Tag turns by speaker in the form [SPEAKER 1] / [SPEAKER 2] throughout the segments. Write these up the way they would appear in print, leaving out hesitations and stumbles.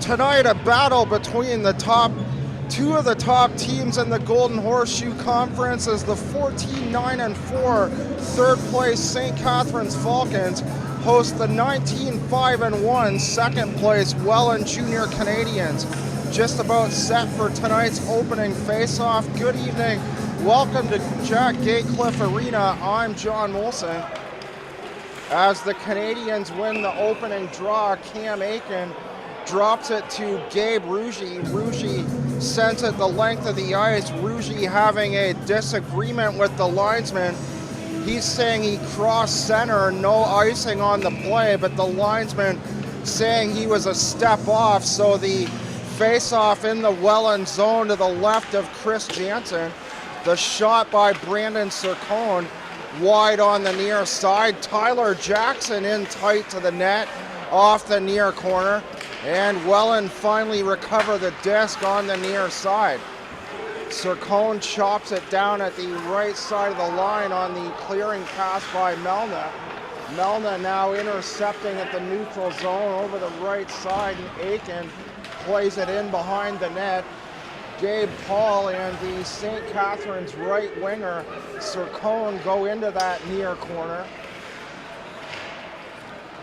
[SPEAKER 1] Tonight, a battle between two of the top teams in the Golden Horseshoe Conference as the 14-9-4 third place St. Catharines Falcons host the 19-5-1 second place Welland Jr Canadians. Just about set for tonight's opening face-off. Good evening. Welcome to Jack Gatecliff Arena. I'm John Molson. As the Canadians win the opening draw, Cam Aiken drops it to Gabe Rougie. Rougie sends it the length of the ice. Rougie having a disagreement with the linesman. He's saying he crossed center, no icing on the play, but the linesman saying he was a step off. So the face-off in the Welland zone to the left of Chris Jansen. The shot by Brandon Sircone wide on the near side. Tyler Jackson in tight to the net off the near corner. And Welland finally recover the disc on the near side. Sircone chops it down at the right side of the line on the clearing pass by Melna. Melna now intercepting at the neutral zone over the right side, and Aiken plays it in behind the net. Gabe Paul and the St. Catharines right winger Sircone go into that near corner.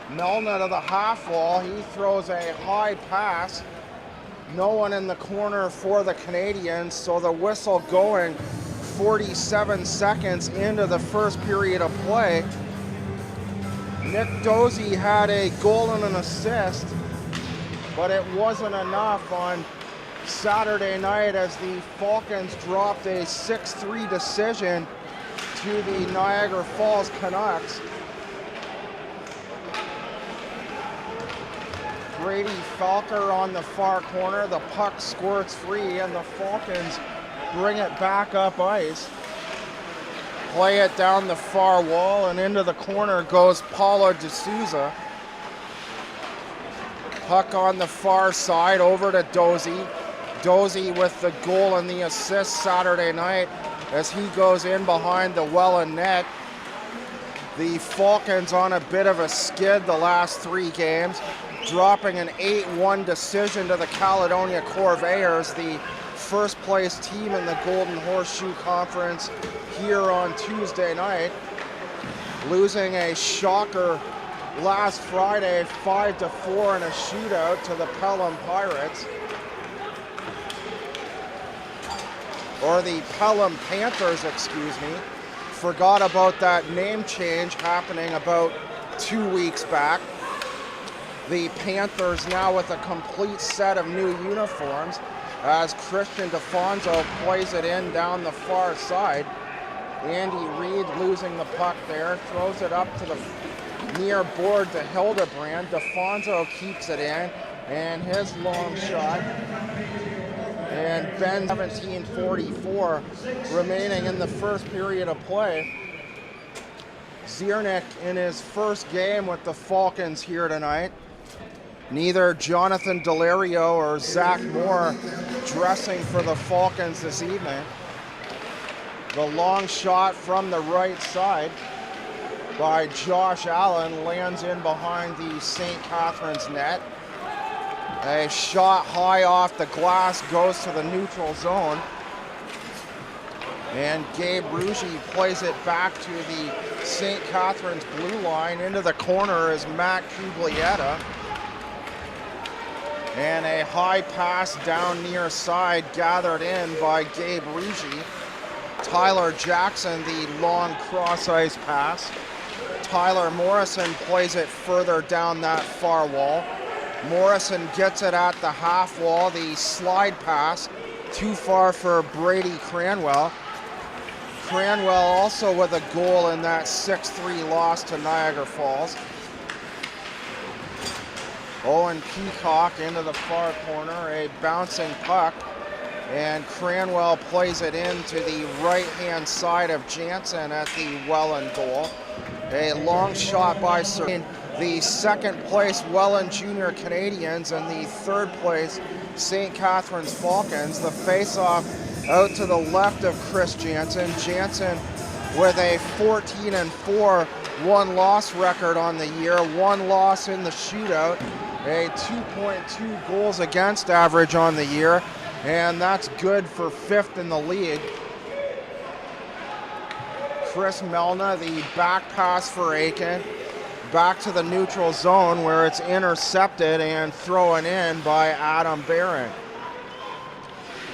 [SPEAKER 1] Melna to the half wall. He throws a high pass. No one in the corner for the Canadians, so the whistle going 47 seconds into the first period of play. Nick Dozy had a goal and an assist, but it wasn't enough on Saturday night as the Falcons dropped a 6-3 decision to the Niagara Falls Canucks. Brady Falker on the far corner. The puck squirts free and the Falcons bring it back up ice. Play it down the far wall and into the corner goes Paulo D'Souza. Puck on the far side over to Dozy. Dozy with the goal and the assist Saturday night as he goes in behind the Welland net. The Falcons on a bit of a skid the last three games, dropping an 8-1 decision to the Caledonia Corvayers, the first place team in the Golden Horseshoe Conference here on Tuesday night. Losing a shocker last Friday 5-4 in a shootout to the Pelham Pirates. Or the Pelham Panthers, excuse me. Forgot about that name change happening about 2 weeks back. The Panthers now with a complete set of new uniforms as Christian DeFonso plays it in down the far side. Andy Reid losing the puck there, throws it up to the near board to Hildebrand. DeFonso keeps it in, and his long shot. And Ben 17:44 remaining in the first period of play. Ziernik in his first game with the Falcons here tonight. Neither Jonathan Delario or Zach Moore dressing for the Falcons this evening. The long shot from the right side by Josh Allen lands in behind the St. Catharines net. A shot high off the glass goes to the neutral zone. And Gabe Rougie plays it back to the St. Catharines blue line. Into the corner is Matt Cuglietta. And a high pass down near side gathered in by Gabe Rougie. Tyler Jackson, the long cross ice pass. Tyler Morrison plays it further down that far wall. Morrison gets it at the half wall, the slide pass, too far for Brady Cranwell. Cranwell also with a goal in that 6-3 loss to Niagara Falls. Owen Peacock into the far corner, a bouncing puck, and Cranwell plays it into the right-hand side of Jansen at the Welland goal. A long shot by Sircone the second place Welland Jr. Canadians and the third place St. Catharines Falcons. The face-off out to the left of Chris Jansen. Jansen with a 14-4 one-loss record on the year, one loss in the shootout, a 2.2 goals against average on the year, and that's good for 5th in the league. Chris Melna, the back pass for Aiken, back to the neutral zone where it's intercepted and thrown in by Adam Barron.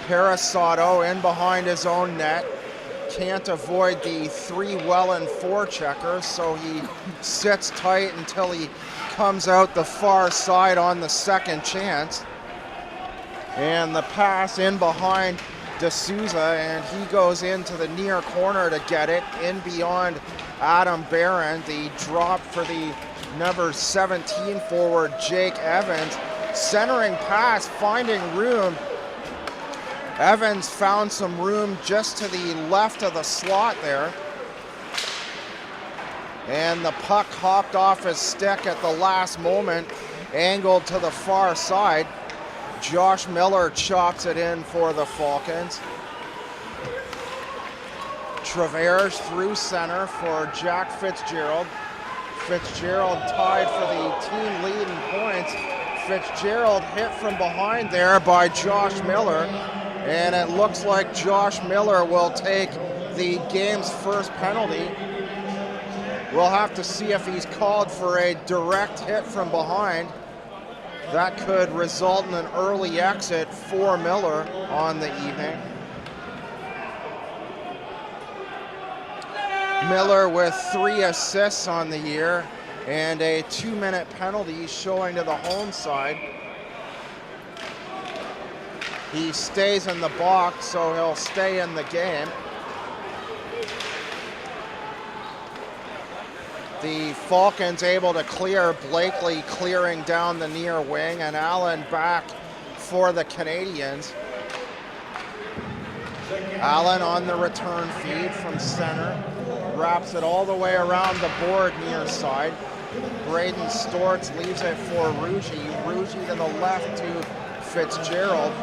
[SPEAKER 1] Parasato in behind his own net. Can't avoid the 3 Welland forecheckers, so he sits tight until he comes out the far side on the second chance. And the pass in behind D'Souza, and he goes into the near corner to get it, in beyond Adam Barron. The drop for the number 17 forward, Jake Evans. Centering pass, finding room. Evans found some room just to the left of the slot there. And the puck hopped off his stick at the last moment, angled to the far side. Josh Miller chops it in for the Falcons. Travers through center for Jack Fitzgerald. Fitzgerald tied for the team lead in points. Fitzgerald hit from behind there by Josh Miller, and it looks like Josh Miller will take the game's first penalty. We'll have to see if he's called for a direct hit from behind. That could result in an early exit for Miller on the evening. Miller with 3 assists on the year and a 2-minute penalty showing to the home side. He stays in the box, so he'll stay in the game. The Falcons able to clear, Blakely clearing down the near wing, and Allen back for the Canadians. Allen on the return feed from center, wraps it all the way around the board near side. Braden Stortz leaves it for Ruggie. Ruggie to the left to Fitzgerald.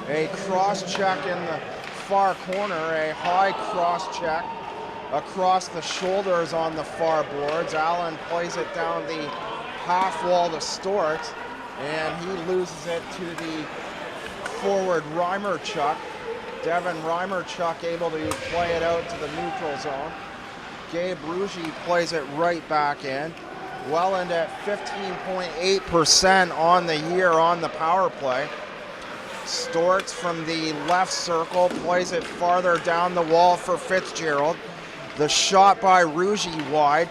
[SPEAKER 1] A cross check in the far corner, a high cross check across the shoulders on the far boards. Allen plays it down the half wall to Stortz, and he loses it to the forward Reimerchuk. Devin Reimerchuk able to play it out to the neutral zone. Gabe Ruggie plays it right back in. Welland at 15.8% on the year on the power play. Stortz from the left circle plays it farther down the wall for Fitzgerald. The shot by Ruggie wide,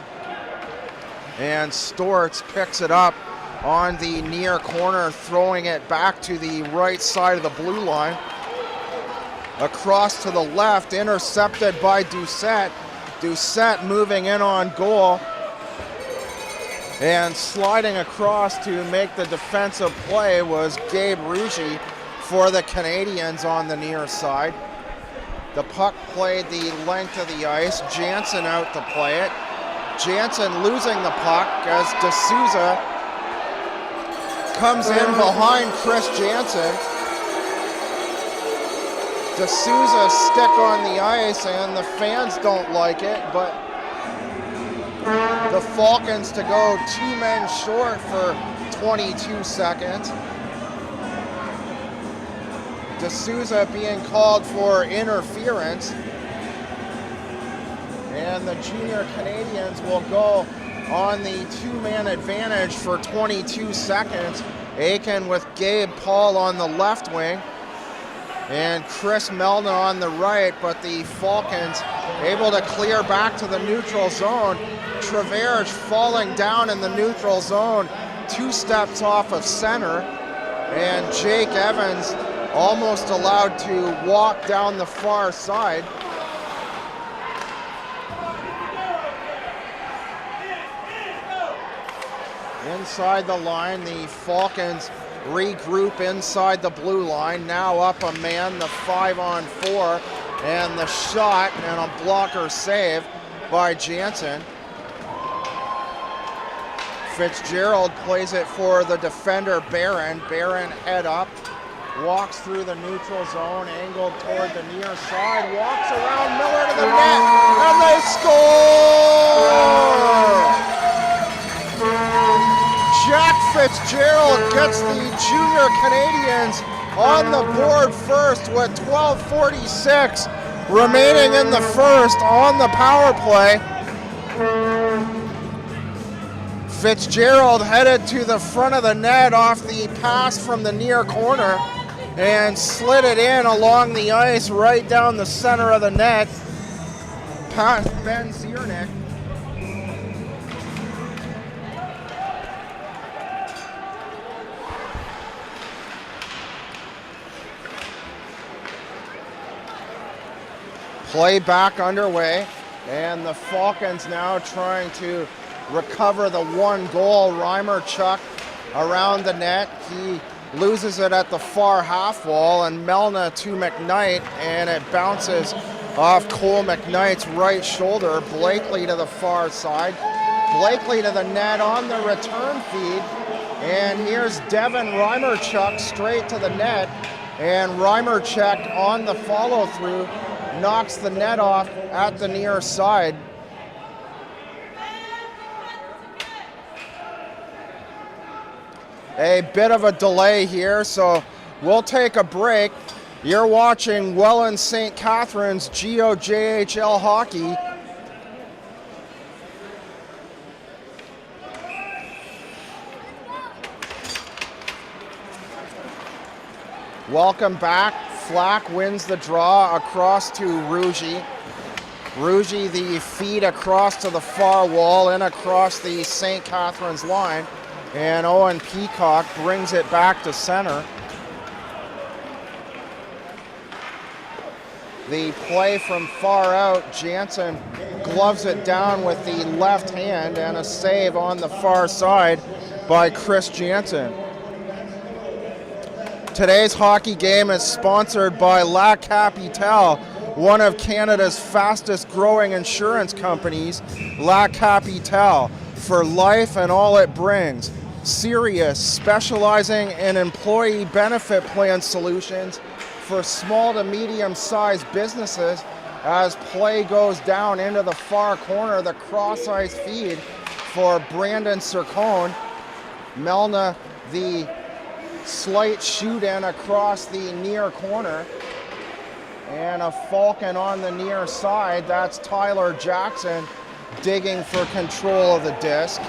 [SPEAKER 1] and Stortz picks it up on the near corner, throwing it back to the right side of the blue line. Across to the left, intercepted by Doucette. Doucette moving in on goal and sliding across to make the defensive play was Gabe Ruggie for the Canadians on the near side. The puck played the length of the ice. Jansen out to play it. Jansen losing the puck as D'Souza comes in behind Chris Jansen. D'Souza stick on the ice, and the fans don't like it, but the Falcons to go 2 men short for 22 seconds. D'Souza being called for interference, and the junior Canadians will go on the 2-man advantage for 22 seconds. Aiken with Gabe Paul on the left wing and Chris Melna on the right, but the Falcons able to clear back to the neutral zone. Travers falling down in the neutral zone, 2 steps off of center, and Jake Evans almost allowed to walk down the far side. Inside the line, the Falcons regroup inside the blue line. Now up a man, the 5-on-4, and the shot and a blocker save by Jansen. Fitzgerald plays it for the defender, Barron. Barron head up, walks through the neutral zone, angled toward the near side, walks around Miller to the net, and they score! Jack Fitzgerald gets the Junior Canadians on the board first with 12:46 remaining in the first on the power play. Fitzgerald headed to the front of the net off the pass from the near corner and slid it in along the ice right down the center of the net past Ben Ziernick. Play back underway, and the Falcons now trying to recover the one goal. Reimerchuk around the net. He loses it at the far half wall, and Melna to McKnight, and it bounces off Cole McKnight's right shoulder. Blakely to the far side. Blakely to the net on the return feed, and here's Devin Reimerchuk straight to the net, and Reimerchuk on the follow through knocks the net off at the near side. A bit of a delay here, so we'll take a break. You're watching Welland St. Catharines GOJHL hockey. Welcome back. Flack wins the draw across to Rougie. Rougie the feed across to the far wall and across the St. Catharines line. And Owen Peacock brings it back to center. The play from far out, Jansen gloves it down with the left hand, and a save on the far side by Chris Jansen. Today's hockey game is sponsored by La Capitale, one of Canada's fastest growing insurance companies. La Capitale, for life and all it brings. Sirius, specializing in employee benefit plan solutions for small to medium-sized businesses. As play goes down into the far corner, the cross-ice feed for Brandon Sircone. Melna, the slight shoot-in across the near corner. And a Falcon on the near side. That's Tyler Jackson digging for control of the disc.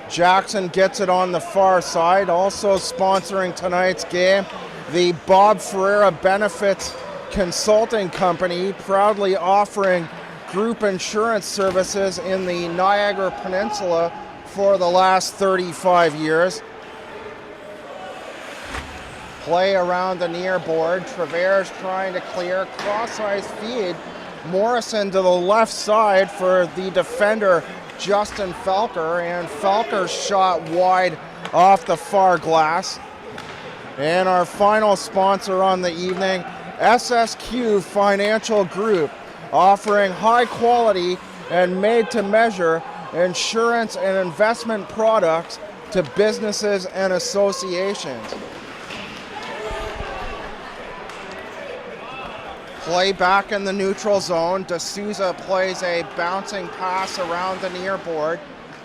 [SPEAKER 1] Jackson gets it on the far side. Also sponsoring tonight's game, the Bob Ferreira Benefits Consulting Company, proudly offering group insurance services in the Niagara Peninsula for the last 35 years. Play around the near board. Travers trying to clear. Cross-ice feed. Morrison to the left side for the defender, Justin Felker, and Felker's shot wide off the far glass. And our final sponsor on the evening, SSQ Financial Group, offering high quality and made-to-measure insurance and investment products to businesses and associations. Play back in the neutral zone. D'Souza plays a bouncing pass around the near board.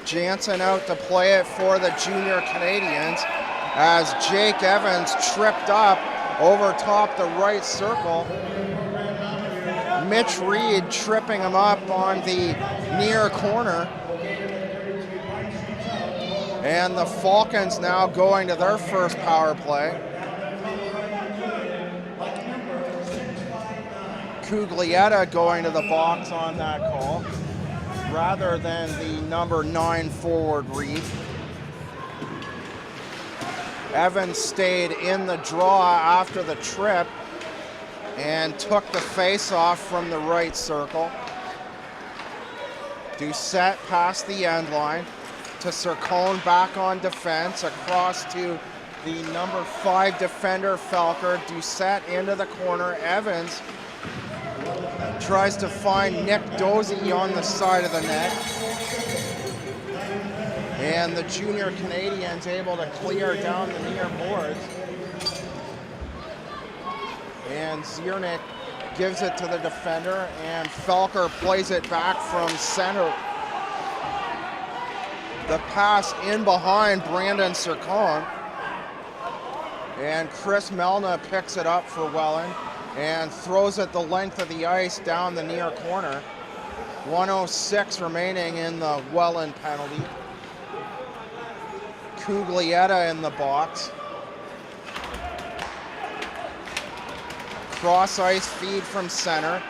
[SPEAKER 1] Jansen out to play it for the Junior Canadians as Jake Evans tripped up over top the right circle. Mitch Reed tripping him up on the near corner. And the Falcons now going to their first power play. Cuglietta going to the box on that call, rather than the number 9 forward Reed. Evans stayed in the draw after the trip and took the face-off from the right circle. Doucette past the end line to Sircone, back on defense, across to the number 5 defender, Felker. Doucette into the corner. Evans tries to find Nick Dozy on the side of the net. And the junior Canadians able to clear down the near boards. And Ziernik gives it to the defender, and Felker plays it back from center. The pass in behind Brandon Sircon. And Chris Melna picks it up for Welland and throws it the length of the ice down the near corner. 1:06 remaining in the Welland penalty. Cuglietta in the box. Cross ice feed from center.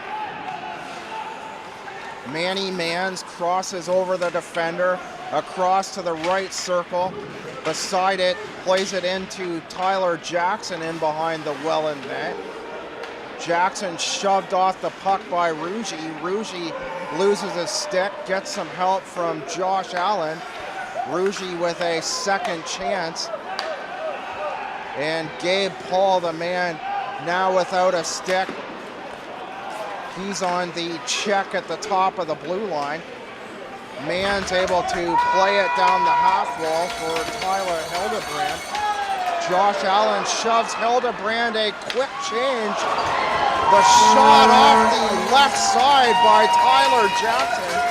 [SPEAKER 1] Manny Mans crosses over the defender, across to the right circle. Beside it, plays it into Tyler Jackson in behind the Welland net. Jackson shoved off the puck by Rougie. Rougie loses his stick, gets some help from Josh Allen. Rougie with a second chance. And Gabe Paul, the man now without a stick. He's on the check at the top of the blue line. Mann's able to play it down the half wall for Tyler Hildebrand. Josh Allen shoves Hildebrand, a quick change. The shot off the left side by Tyler Jackson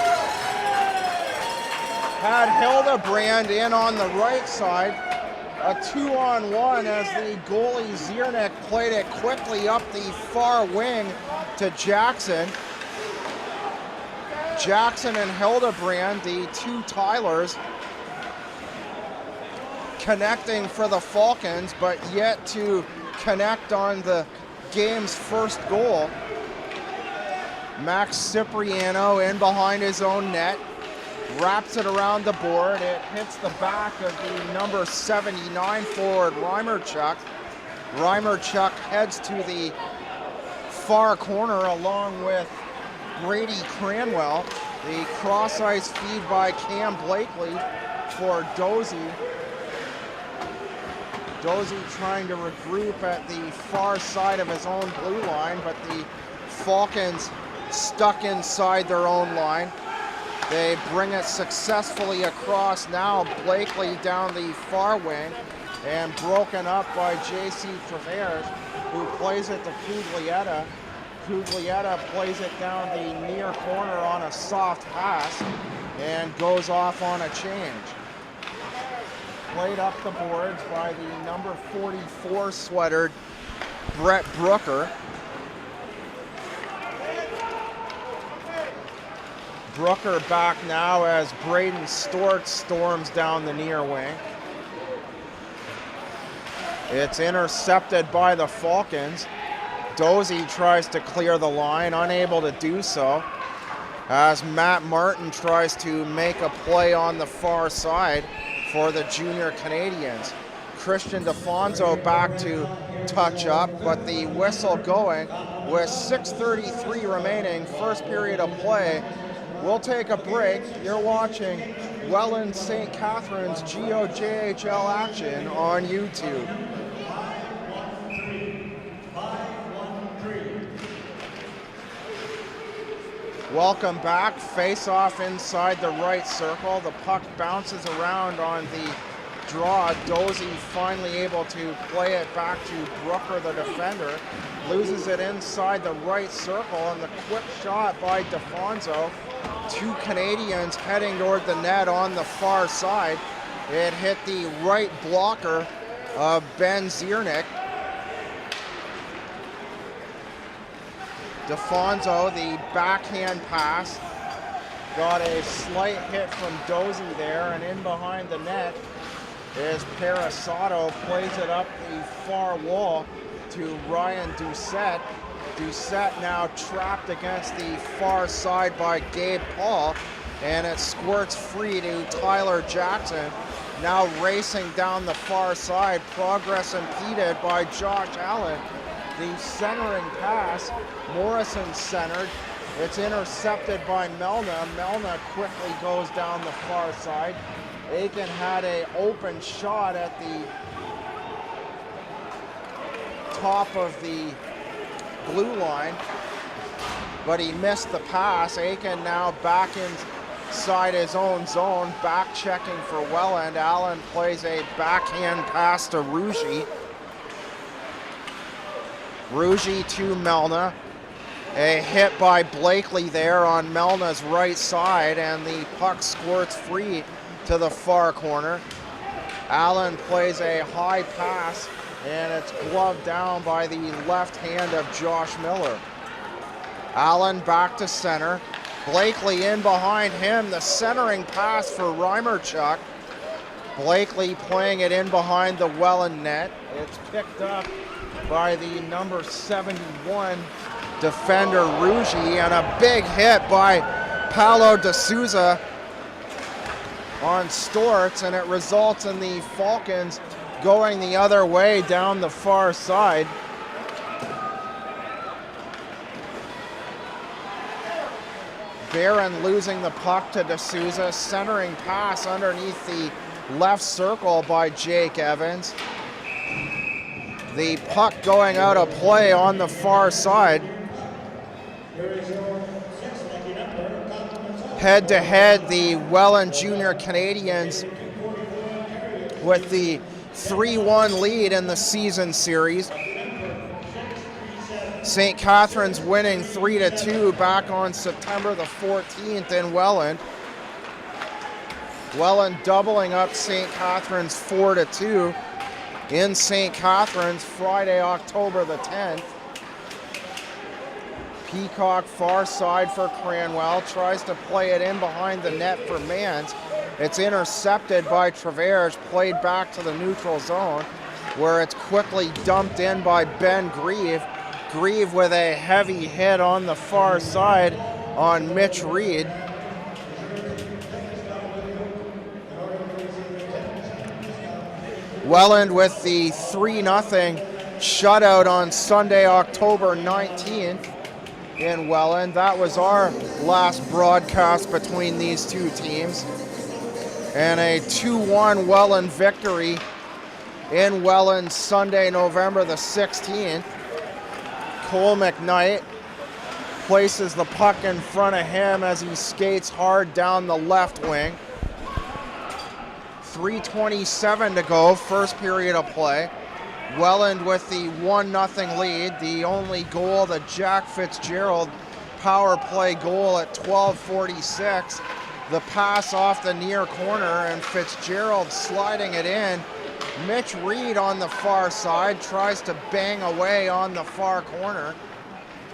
[SPEAKER 1] had Hildebrand in on the right side. A 2-on-1 as the goalie Ziernik played it quickly up the far wing to Jackson. Jackson and Hildebrand, the two Tylers, connecting for the Falcons, but yet to connect on the game's first goal. Max Cipriano in behind his own net, wraps it around the board. It hits the back of the number 79 forward Reimerchuk. Reimerchuk heads to the far corner along with Brady Cranwell. The cross ice feed by Cam Blakely for Dozy. Dozy trying to regroup at the far side of his own blue line, but the Falcons stuck inside their own line. They bring it successfully across now. Blakely down the far wing and broken up by J.C. Travers, who plays it to Cuglietta. Cuglietta plays it down the near corner on a soft pass and goes off on a change. Played up the boards by the number 44 sweatered Brett Brooker. Brooker back now as Braden Stort storms down the near wing. It's intercepted by the Falcons. Dozy tries to clear the line, unable to do so, as Matt Martin tries to make a play on the far side for the junior Canadians. Christian DeFonso back to touch up, but the whistle going with 6:33 remaining, first period of play. We'll take a break. You're watching Welland St. Catharines GOJHL action on YouTube. Welcome back. Face off inside the right circle. The puck bounces around on the draw. Dozy finally able to play it back to Brooker, the defender. Loses it inside the right circle, and the quick shot by DeFonso. Two Canadians heading toward the net on the far side. It hit the right blocker of Ben Ziernik. DeFonso, the backhand pass, got a slight hit from Dozy there, and in behind the net is Parasato, plays it up the far wall to Ryan Doucette. Doucette now trapped against the far side by Gabe Paul, and it squirts free to Tyler Jackson, now racing down the far side, progress impeded by Josh Allen. The centering pass, Morrison centered. It's intercepted by Melna. Melna quickly goes down the far side. Aiken had an open shot at the top of the blue line. but he missed the pass. Aiken now back inside his own zone, back checking for Welland. Allen plays a backhand pass to Rougie. Rougie to Melna. A hit by Blakely there on Melna's right side, and the puck squirts free to the far corner. Allen plays a high pass, and it's gloved down by the left hand of Josh Miller. Allen back to center. Blakely in behind him. The centering pass for Reimerchuk. Blakely playing it in behind the Welland net. It's picked up by the number 71 defender Rougie, and a big hit by Paolo De Souza on Storts, and it results in the Falcons going the other way down the far side. Barron losing the puck to De Souza, centering pass underneath the left circle by Jake Evans. The puck going out of play on the far side. Head-to-head, the Welland Jr. Canadians with the 3-1 lead in the season series. St. Catharines winning 3-2 back on September the 14th in Welland. Welland doubling up St. Catharines 4-2 in St. Catharines Friday, October the 10th. Peacock far side for Cranwell, tries to play it in behind the net for Mans. It's intercepted by Traverse, played back to the neutral zone, where it's quickly dumped in by Ben Grieve. Grieve with a heavy hit on the far side on Mitch Reed. Welland with the 3-0 shutout on Sunday, October 19th. In Welland. That was our last broadcast between these two teams. And a 2-1 Welland victory in Welland Sunday, November the 16th. Cole McKnight places the puck in front of him as he skates hard down the left wing. 3:27 to go, first period of play. Welland with the 1-0 lead, the only goal, the Jack Fitzgerald power play goal at 12:46. The pass off the near corner, and Fitzgerald sliding it in. Mitch Reed on the far side tries to bang away on the far corner,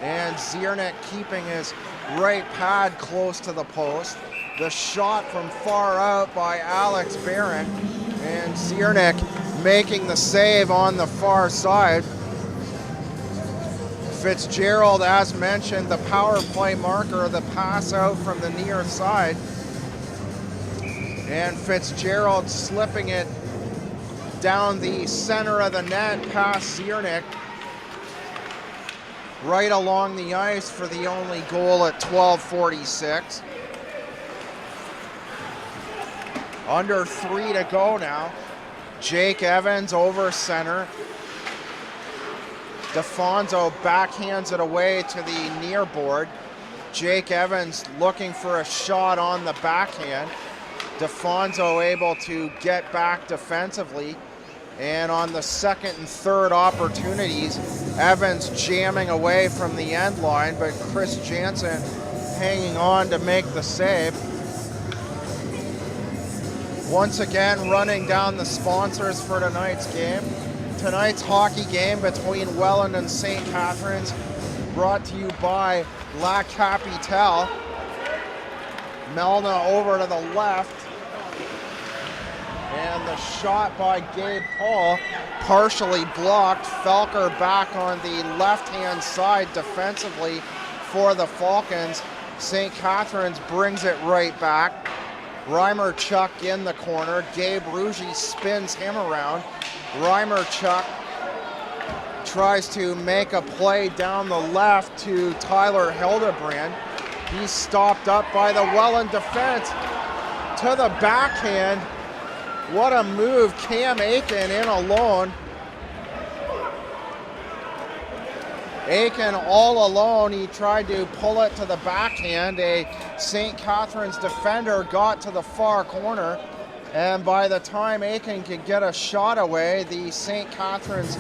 [SPEAKER 1] and Ziernik keeping his right pad close to the post. The shot from far out by Alex Barron, and Ziernik making the save on the far side. Fitzgerald, as mentioned, the power play marker, the pass out from the near side. And Fitzgerald slipping it down the center of the net past Ziernik. Right along the ice for the only goal at 12:46. Under 3 to go now. Jake Evans over center. DeFonso backhands it away to the near board. Jake Evans looking for a shot on the backhand. DeFonso able to get back defensively. And on the second and third opportunities, Evans jamming away from the end line, but Chris Jansen hanging on to make the save. Once again, running down the sponsors for tonight's game. Tonight's hockey game between Welland and St. Catharines, brought to you by La Capitale. Melna over to the left. And the shot by Gabe Paul, partially blocked. Felker back on the left-hand side defensively for the Falcons. St. Catharines brings it right back. Reimerchuk in the corner. Gabe Rougie spins him around. Reimerchuk tries to make a play down the left to Tyler Hildebrand. He's stopped up by the Welland defense. To the backhand. What a move. Cam Aiken in alone. Aiken all alone. He tried to pull it to the backhand. A St. Catharines defender got to the far corner, and by the time Aiken could get a shot away, the St. Catharines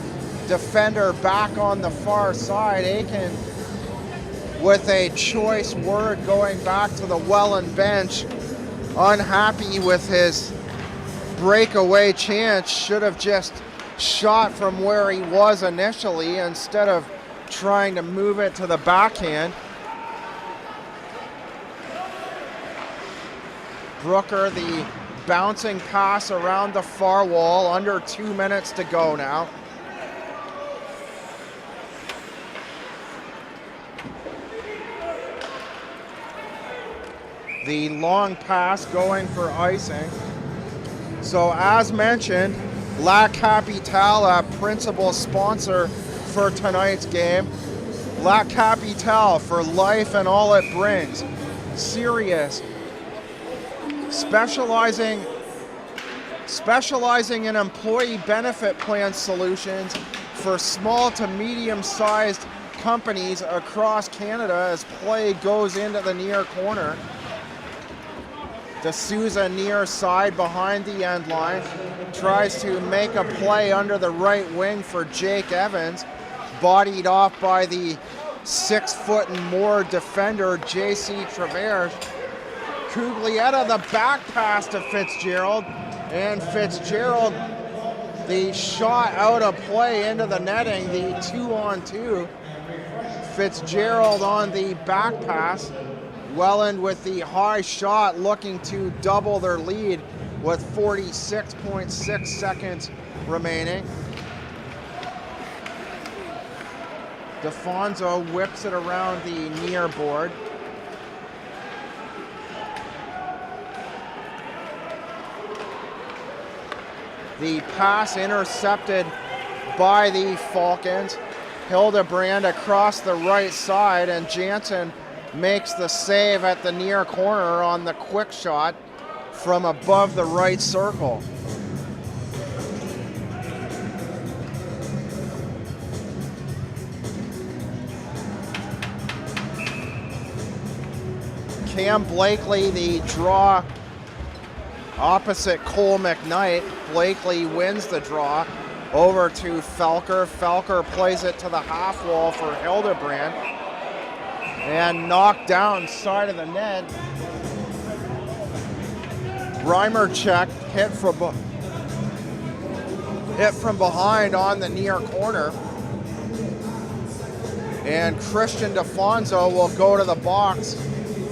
[SPEAKER 1] defender back on the far side. Aiken with a choice word going back to the Welland bench, unhappy with his breakaway chance. Should have just shot from where he was initially instead of trying to move it to the backhand. Brooker, the bouncing pass around the far wall, under 2 minutes to go now. The long pass going for icing. So as mentioned, La Capitale, a principal sponsor for tonight's game. La Capitale, for life and all it brings. Serious. Specializing in employee benefit plan solutions for small to medium-sized companies across Canada as play goes into the near corner. D'Souza near side behind the end line. Tries to make a play under the right wing for Jake Evans. Bodied off by the 6 foot and more defender, J.C. Travers. Cuglietta, the back pass to Fitzgerald. And Fitzgerald, the shot out of play into the netting, the 2-on-2. Fitzgerald on the back pass. Welland with the high shot, looking to double their lead with 46.6 seconds remaining. DeFonso whips it around the near board. The pass intercepted by the Falcons. Hildebrand across the right side, and Jansen makes the save at the near corner on the quick shot from above the right circle. Cam Blakely, the draw opposite Cole McKnight. Blakely wins the draw over to Felker. Felker plays it to the half wall for Hildebrand. And knocked down side of the net. Reimer check, hit from behind on the near corner. And Christian DeFonso will go to the box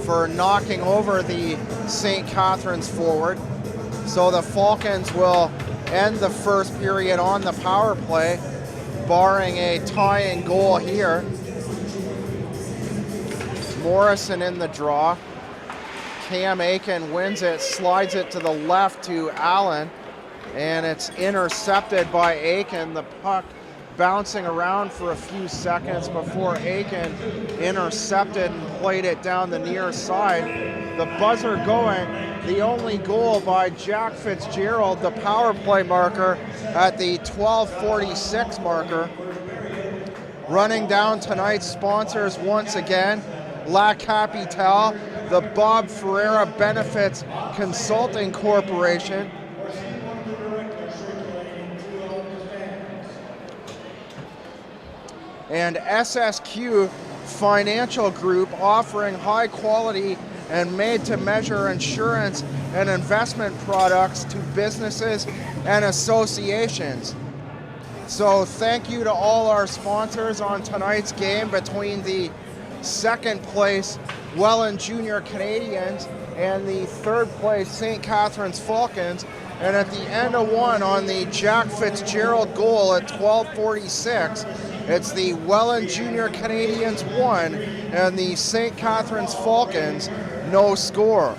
[SPEAKER 1] for knocking over the St. Catharines forward. So the Falcons will end the first period on the power play, barring a tying goal here. Morrison in the draw. Cam Aiken wins it, slides it to the left to Allen, and it's intercepted by Aiken. The puck bouncing around for a few seconds before Aiken intercepted and played it down the near side. The buzzer going, the only goal by Jack Fitzgerald, the power play marker at the 12:46 marker. Running down tonight's sponsors once again. La Capitale, the Bob Ferreira Benefits Consulting Corporation, and SSQ Financial Group, offering high quality and made-to-measure insurance and investment products to businesses and associations. So thank you to all our sponsors on tonight's game between the second place Welland Jr. Canadians and the third place St. Catharines Falcons. And at the end of one, on the Jack Fitzgerald goal at 12:46, it's the Welland Jr. Canadians 1 and the St. Catharines Falcons no score.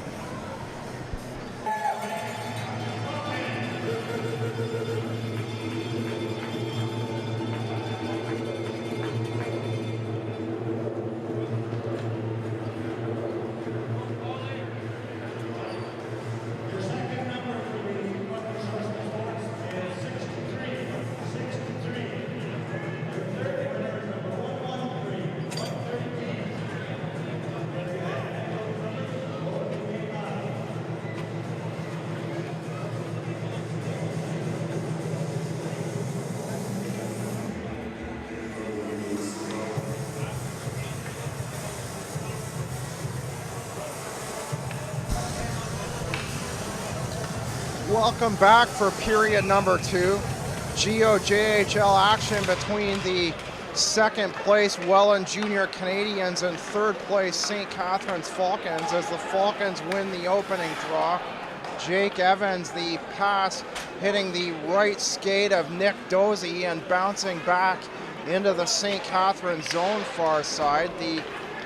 [SPEAKER 1] Welcome back for period number 2. GOJHL action between the second place Welland Jr. Canadians and third place St. Catharines Falcons as the Falcons win the opening draw. Jake Evans, the pass hitting the right skate of Nick Dozy and bouncing back into the St. Catharines zone far side. The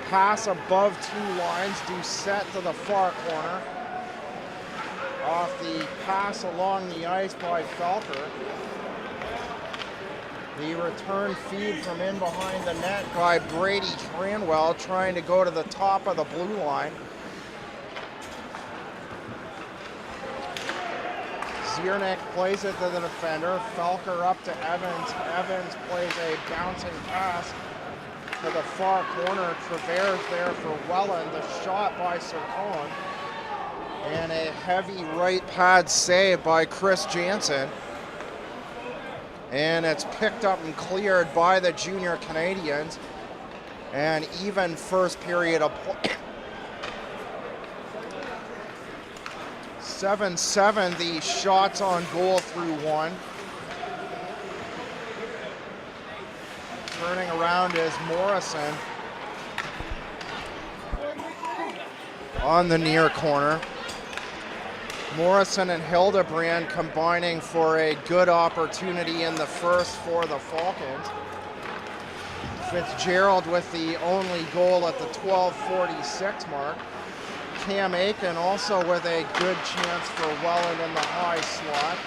[SPEAKER 1] pass above 2 lines, due set to the far corner. Off the pass along the ice by Felker. The return feed from in behind the net by Brady Cranwell, trying to go to the top of the blue line. Ziernik plays it to the defender. Felker up to Evans. Evans plays a bouncing pass to the far corner. Travers there for Welland. The shot by Sercon. And a heavy right pad save by Chris Jansen. And it's picked up and cleared by the junior Canadians. And even first period of play. 7-7, the shots on goal through 1. Turning around is Morrison on the near corner. Morrison and Hildebrand combining for a good opportunity in the first for the Falcons. Fitzgerald with the only goal at the 12:46 mark. Cam Aiken also with a good chance for Welland in the high slot.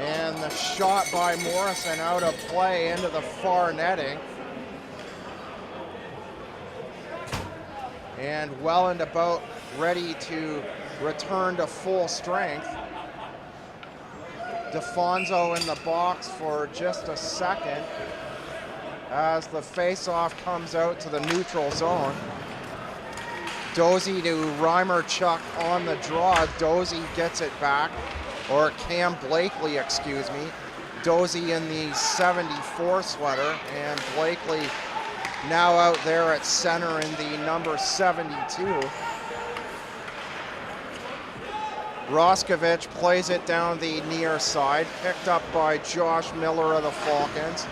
[SPEAKER 1] And the shot by Morrison out of play into the far netting. And Welland about ready to return to full strength. DeFonso in the box for just a second as the face-off comes out to the neutral zone. Dozy to Reimerchuk on the draw. Dozy gets it back, or Cam Blakely, excuse me. Dozy in the 74 sweater, and Blakely now out there at center in the number 72. Roskovich plays it down the near side, picked up by Josh Miller of the Falcons.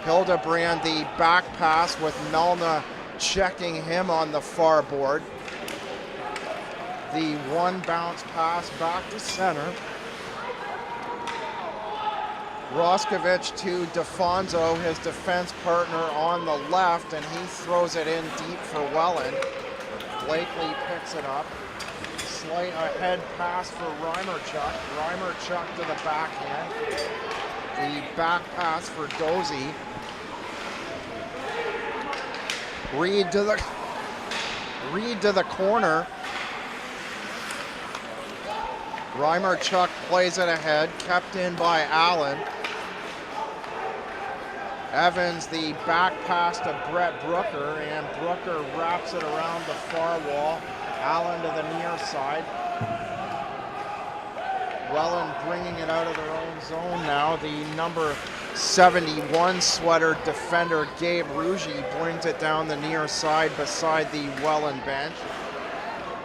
[SPEAKER 1] Hildebrand, the back pass with Melna checking him on the far board. The one bounce pass back to center. Roskovich to DeFonso, his defense partner on the left, and he throws it in deep for Welland. Blakely picks it up. Slight ahead pass for Reimerchuk. Reimerchuk to the backhand. The back pass for Dozy. Reed to the corner. Reimerchuk plays it ahead, kept in by Allen. Evans, the back pass to Brett Brooker, and Brooker wraps it around the far wall. Allen to the near side. Welland bringing it out of their own zone now. The number 71 sweater defender Gabe Rugy brings it down the near side beside the Welland bench.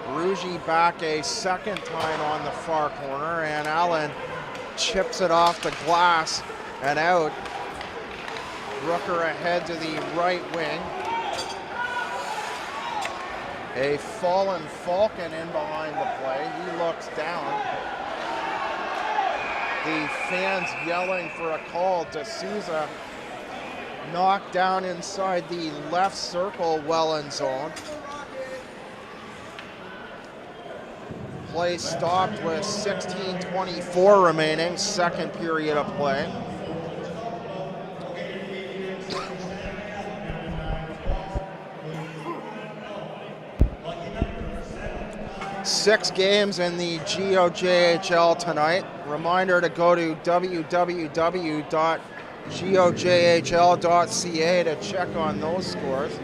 [SPEAKER 1] Rugy back a second time on the far corner, and Allen chips it off the glass and out. Brooker ahead to the right wing. A fallen Falcon in behind the play. He looks down. The fans yelling for a call. D'Souza knocked down inside the left circle Welland zone. Play stopped with 16:24 remaining, second period of play. Six games in the GOJHL tonight. Reminder to go to www.gojhl.ca to check on those scores.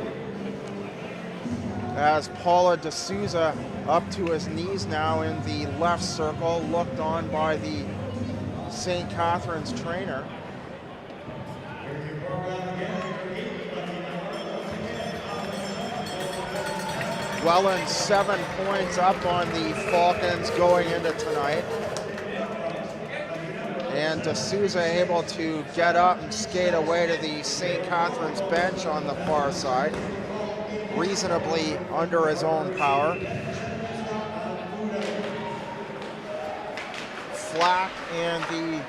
[SPEAKER 1] As Paula D'Souza up to his knees now in the left circle, looked on by the St. Catharines trainer. Welland 7 points up on the Falcons going into tonight. And D'Souza able to get up and skate away to the St. Catharines bench on the far side, reasonably under his own power. Flack and the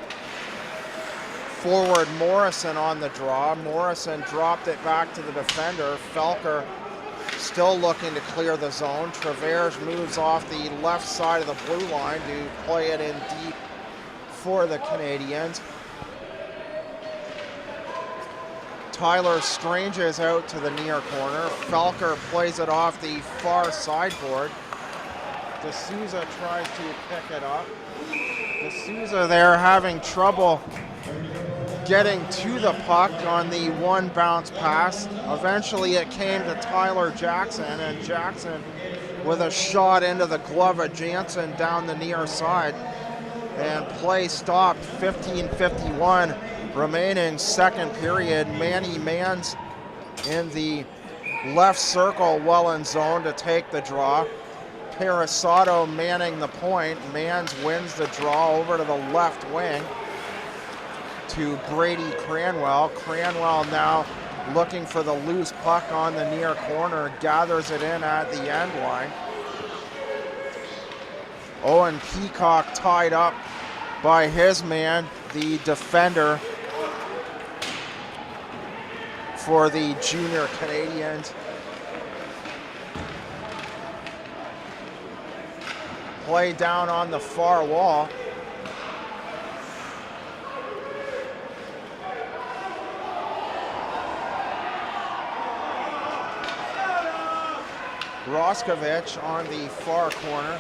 [SPEAKER 1] forward Morrison on the draw. Morrison dropped it back to the defender. Felker still looking to clear the zone. Travers moves off the left side of the blue line to play it in deep for the Canadians. Tyler Stranges out to the near corner. Felker plays it off the far sideboard. D'Souza tries to pick it up. D'Souza there having trouble getting to the puck on the one bounce pass. Eventually it came to Tyler Jackson, and Jackson with a shot into the glove of Jansen down the near side. And play stopped, 15:51 remaining second period. Manny Mans in the left circle Welland zone to take the draw. Parasato manning the point. Mans wins the draw over to the left wing to Brady Cranwell. Cranwell now looking for the loose puck on the near corner, gathers it in at the end line. Owen Peacock tied up by his man, the defender for the junior Canadians. Play down on the far wall. Roskovich on the far corner.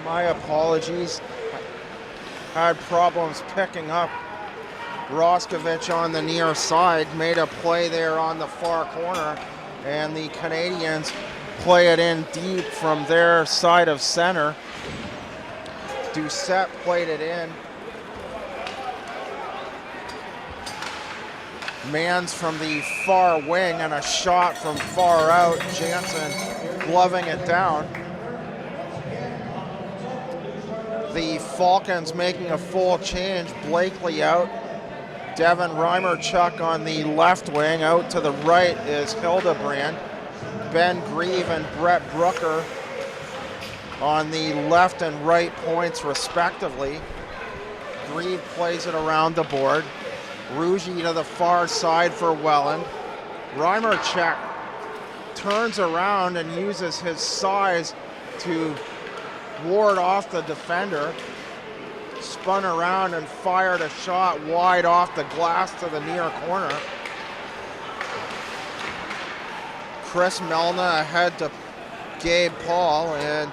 [SPEAKER 1] My apologies. Had problems picking up Roskovich on the near side. Made a play there on the far corner, and the Canadians play it in deep from their side of center. Doucette played it in. Mans from the far wing and a shot from far out. Jansen gloving it down. The Falcons making a full change. Blakely out. Devin Reimerchuk on the left wing. Out to the right is Hildebrand. Ben Grieve and Brett Brooker on the left and right points respectively. Grieve plays it around the board. Ruggie to the far side for Welland. Reimerchuk turns around and uses his size to ward off the defender. Spun around and fired a shot wide off the glass to the near corner. Chris Melna ahead to Gabe Paul, and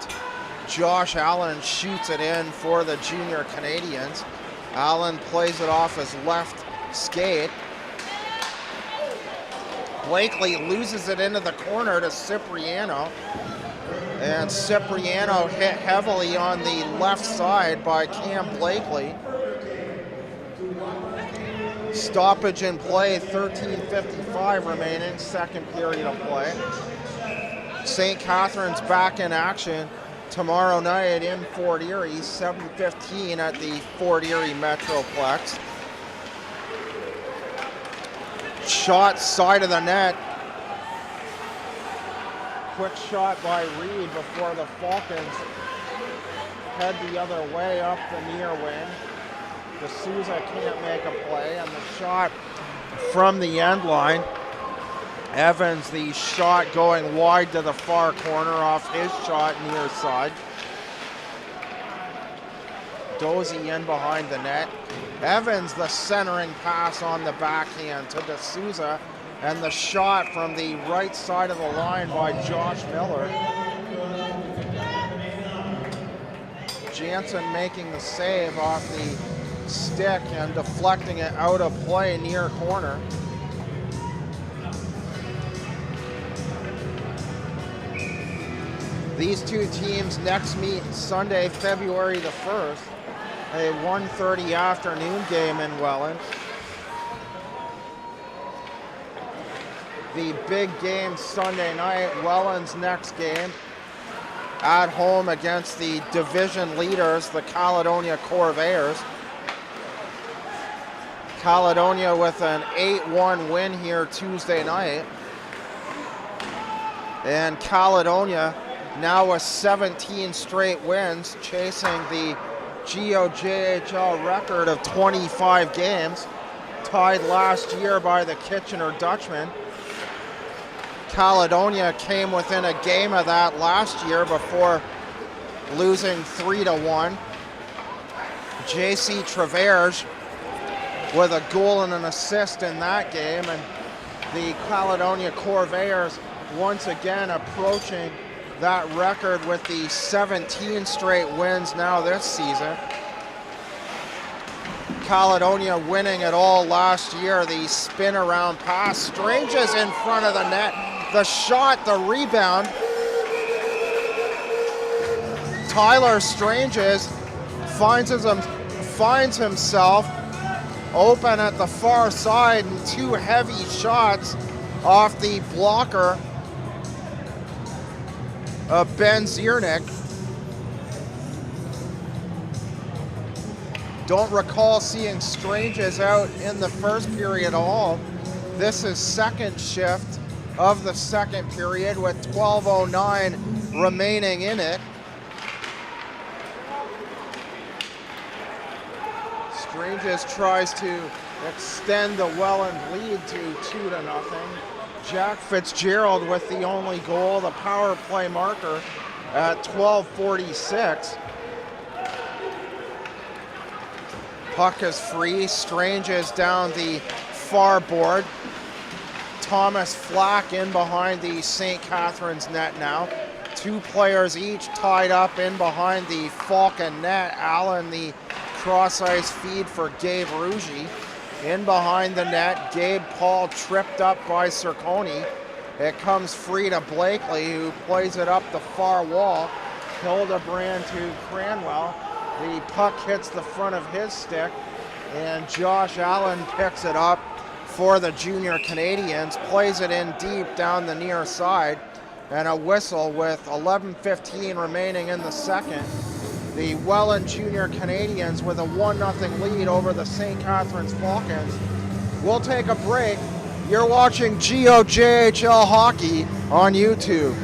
[SPEAKER 1] Josh Allen shoots it in for the junior Canadians. Allen plays it off his left skate. Blakely loses it into the corner to Cipriano, and Cipriano hit heavily on the left side by Cam Blakely. Stoppage in play, 13:55 remaining, second period of play. St. Catharines back in action tomorrow night in Fort Erie, 7:15 at the Fort Erie Metroplex. Shot side of the net. Quick shot by Reed before the Falcons head the other way up the near wing. D'Souza can't make a play, and the shot from the end line. Evans, the shot going wide to the far corner off his shot near side. Dozy in behind the net. Evans, the centering pass on the backhand to D'Souza, and the shot from the right side of the line by Josh Miller. Jansen making the save off the stick and deflecting it out of play near corner. These two teams next meet Sunday, February the 1st, a 1:30 afternoon game in Welland. the big game Sunday night. Welland's next game at home against the division leaders, the Caledonia Corvairs. Caledonia with an 8-1 win here Tuesday night. And Caledonia now with 17 straight wins, chasing the GOJHL record of 25 games, tied last year by the Kitchener Dutchmen. Caledonia came within a game of that last year before losing 3-1. JC Travers with a goal and an assist in that game, and the Caledonia Corvairs once again approaching that record with the 17 straight wins now this season. Caledonia winning it all last year. The spin around pass, Strange's in front of the net, the shot, the rebound. Tyler Strange's finds himself open at the far side, and two heavy shots off the blocker of Ben Ziernick. Don't recall seeing Stranges out in the first period at all. This is second shift of the second period with 12:09 remaining in it. Stranges tries to extend the Welland lead to 2-0. Jack Fitzgerald with the only goal, the power play marker at 12:46. Puck is free. Stranges down the far board. Thomas Flack in behind the St. Catharines net now. Two players each tied up in behind the Falcon net. Allen, the cross-ice feed for Gabe Ruggie. In behind the net, Gabe Paul tripped up by Circoni. It comes free to Blakely, who plays it up the far wall. Hildebrand to Cranwell. The puck hits the front of his stick, and Josh Allen picks it up for the Junior Canadians, plays it in deep down the near side, and a whistle with 11:15 remaining in the second. The Welland Jr. Canadians with a 1-0 lead over the St. Catharines Falcons. We'll take a break. You're watching GOJHL Hockey on YouTube.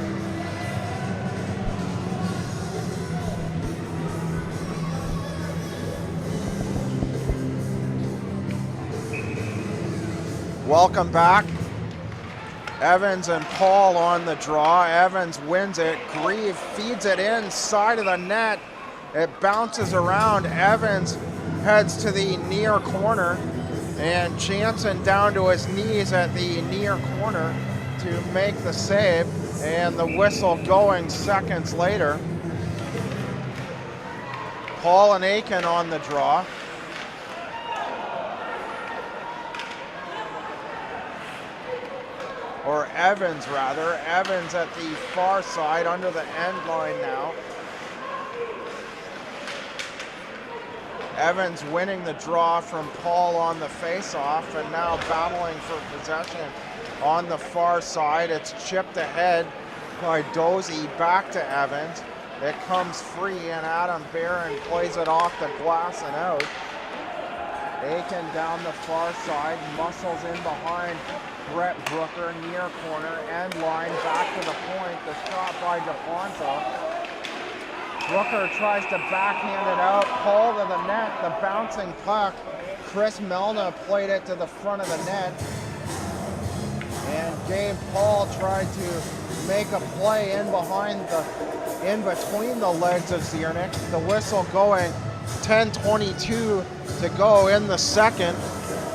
[SPEAKER 1] Welcome back. Evans and Paul on the draw. Evans wins it. Grieve feeds it inside of the net. It bounces around. Evans heads to the near corner, and Jansen down to his knees at the near corner to make the save, and the whistle going seconds later. Paul and Aiken on the draw. Or Evans rather. Evans at the far side under the end line now. Evans winning the draw from Paul on the face-off, and now battling for possession on the far side. It's chipped ahead by Dozy back to Evans. It comes free, and Adam Barron plays it off the glass and out. Aiken down the far side, muscles in behind Brett Brooker, near corner, end line, back to the point. The shot by DeFonso. Brooker tries to backhand it out. Paul to the net, the bouncing puck. Chris Melna played it to the front of the net. And Gabe Paul tried to make a play in between the legs of Ziernick. The whistle going, 10:22 to go in the second.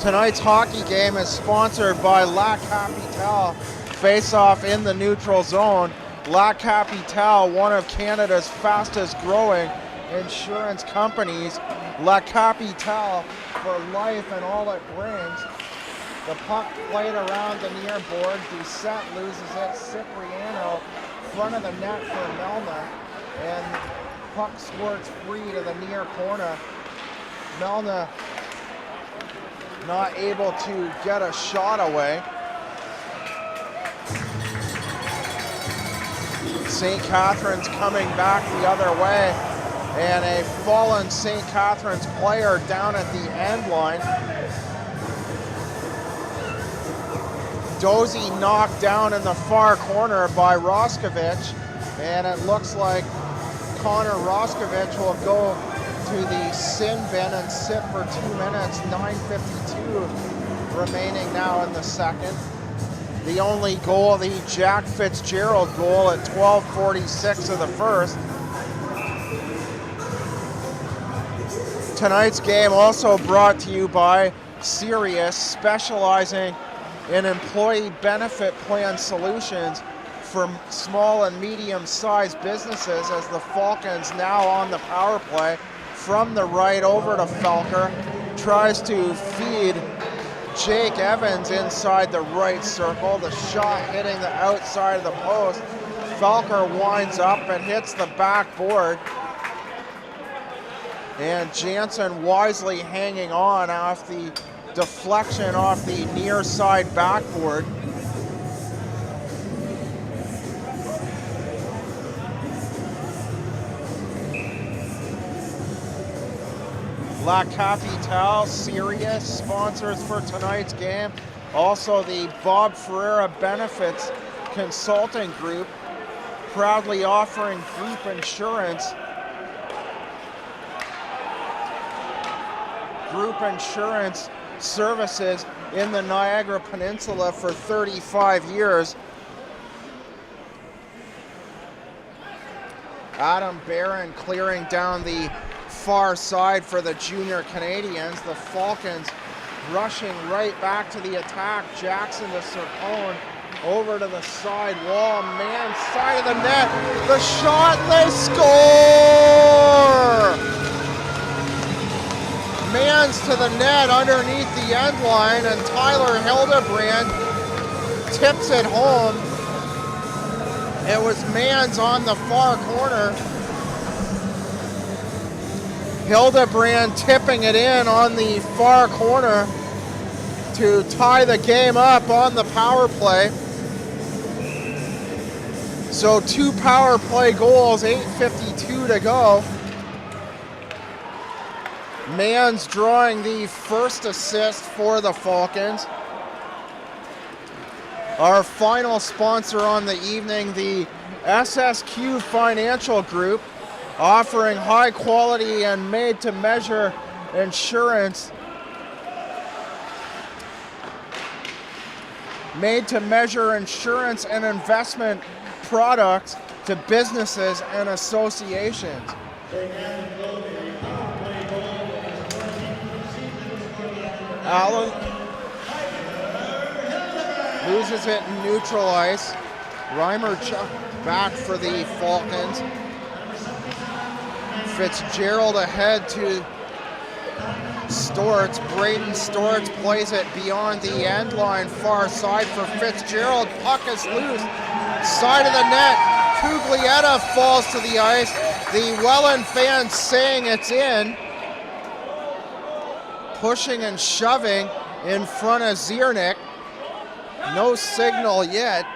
[SPEAKER 1] Tonight's hockey game is sponsored by La Capitale. Face-off in the neutral zone. La Capitale, one of Canada's fastest growing insurance companies. La Capitale for life and all it brings. The puck played around the near board. Doucette loses it. Cipriano, front of the net for Melna. And puck squirts free to the near corner. Melna not able to get a shot away. St. Catharines coming back the other way, and a fallen St. Catharines player down at the end line. Dozy knocked down in the far corner by Roskovich, and it looks like Connor Roskovich will go to the sin bin and sit for 2 minutes, 9:52 remaining now in the second. The only goal, the Jack Fitzgerald goal at 12:46 of the first. Tonight's game also brought to you by Sirius, specializing in employee benefit plan solutions for small and medium-sized businesses, as the Falcons now on the power play from the right over to Felker, tries to feed Jake Evans inside the right circle. The shot hitting the outside of the post. Felker winds up and hits the backboard. And Jansen wisely hanging on off the deflection off the near side backboard. La Capitale, Sirius sponsors for tonight's game. Also the Bob Ferreira Benefits Consulting Group, proudly offering group insurance services in the Niagara Peninsula for 35 years. Adam Barron clearing down the far side for the junior Canadians. The Falcons rushing right back to the attack. Jackson to Serpone, over to the side wall, man side of the net, the shot, they score! Mans to the net underneath the end line, and Tyler Hildebrand tips it home. It was Mans on the far corner. Hildebrand tipping it in on the far corner to tie the game up on the power play. So 2 power play goals, 8:52 to go. Mans drawing the first assist for the Falcons. Our final sponsor on the evening, the SSQ Financial Group, offering high quality and made-to-measure insurance. Made-to-measure insurance and investment products to businesses and associations. Allen loses it in neutral ice. Reimer back for the Falcons. Fitzgerald ahead to Storts. Braden Storts plays it beyond the end line, far side for Fitzgerald. Puck is loose. Side of the net. Cuglietta falls to the ice. The Welland fans saying it's in. Pushing and shoving in front of Ziernik. No signal yet.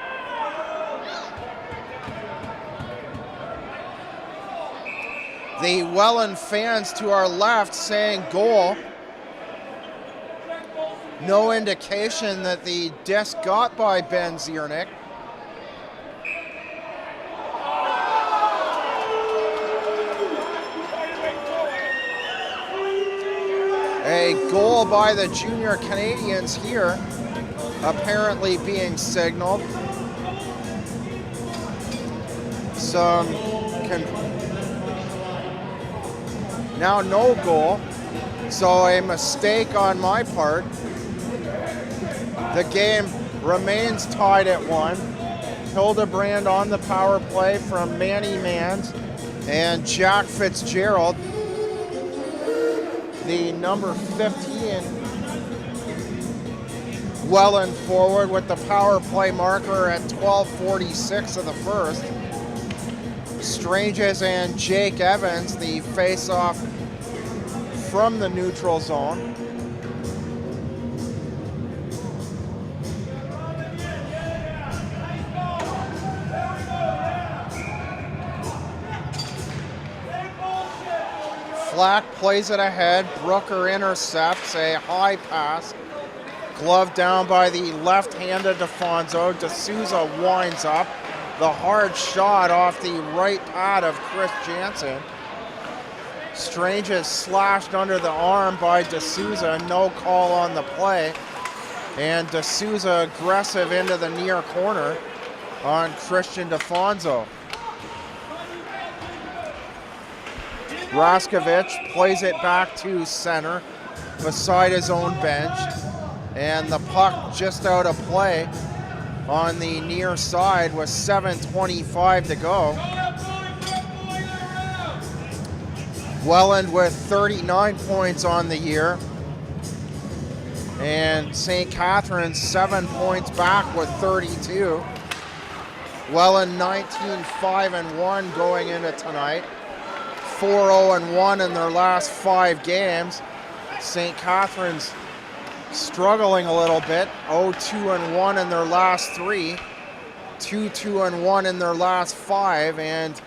[SPEAKER 1] The Welland fans to our left saying goal. No indication that the disc got by Ben Ziernik. A goal by the junior Canadians here, apparently being signaled. Now no goal, so a mistake on my part. The game remains tied at 1. Hildebrand on the power play from Manny Mans and Jack Fitzgerald. The number 15 Welland forward with the power play marker at 12:46 of the first. Stranges and Jake Evans, the face-off from the neutral zone. Black plays it ahead. Brooker intercepts a high pass. Glove down by the left-handed DeFonso. D'Souza winds up. The hard shot off the right pad of Chris Jansen. Strange is slashed under the arm by D'Souza. No call on the play. And D'Souza aggressive into the near corner on Christian DeFonso. Raskovich plays it back to center beside his own bench. And the puck just out of play on the near side with 7:25 to go. Welland with 39 points on the year. And St. Catharines 7 points back with 32. Welland 19-5-1 going into tonight. 4-0-1 in their last 5 games. St. Catharines struggling a little bit. 0-2-1 in their last 3. 2-2-1 in their last 5. And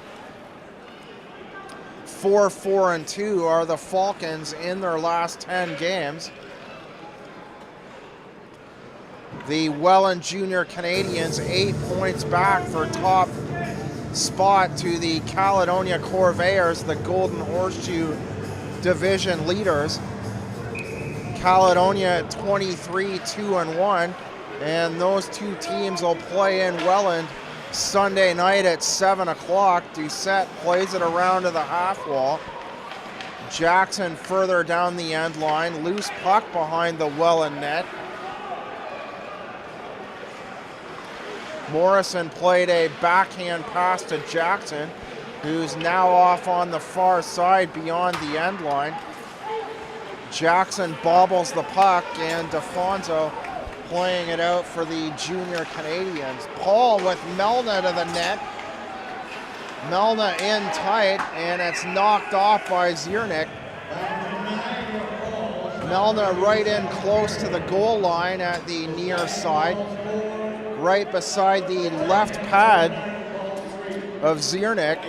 [SPEAKER 1] 4-4-2 are the Falcons in their last 10 games. The Welland Jr Canadians 8 points back for top spot to the Caledonia Corvayers, the Golden Horseshoe division leaders. Caledonia at 23-2-1, and those two teams will play in Welland Sunday night at 7 o'clock. Doucette plays it around to the half wall. Jackson further down the end line. Loose puck behind the Welland net. Morrison played a backhand pass to Jackson, who's now off on the far side beyond the end line. Jackson bobbles the puck, and DeFonso playing it out for the Junior Canadians. Paul with Melna to the net. Melna in tight, and it's knocked off by Ziernik. Melna right in close to the goal line at the near side, right beside the left pad of Ziernik.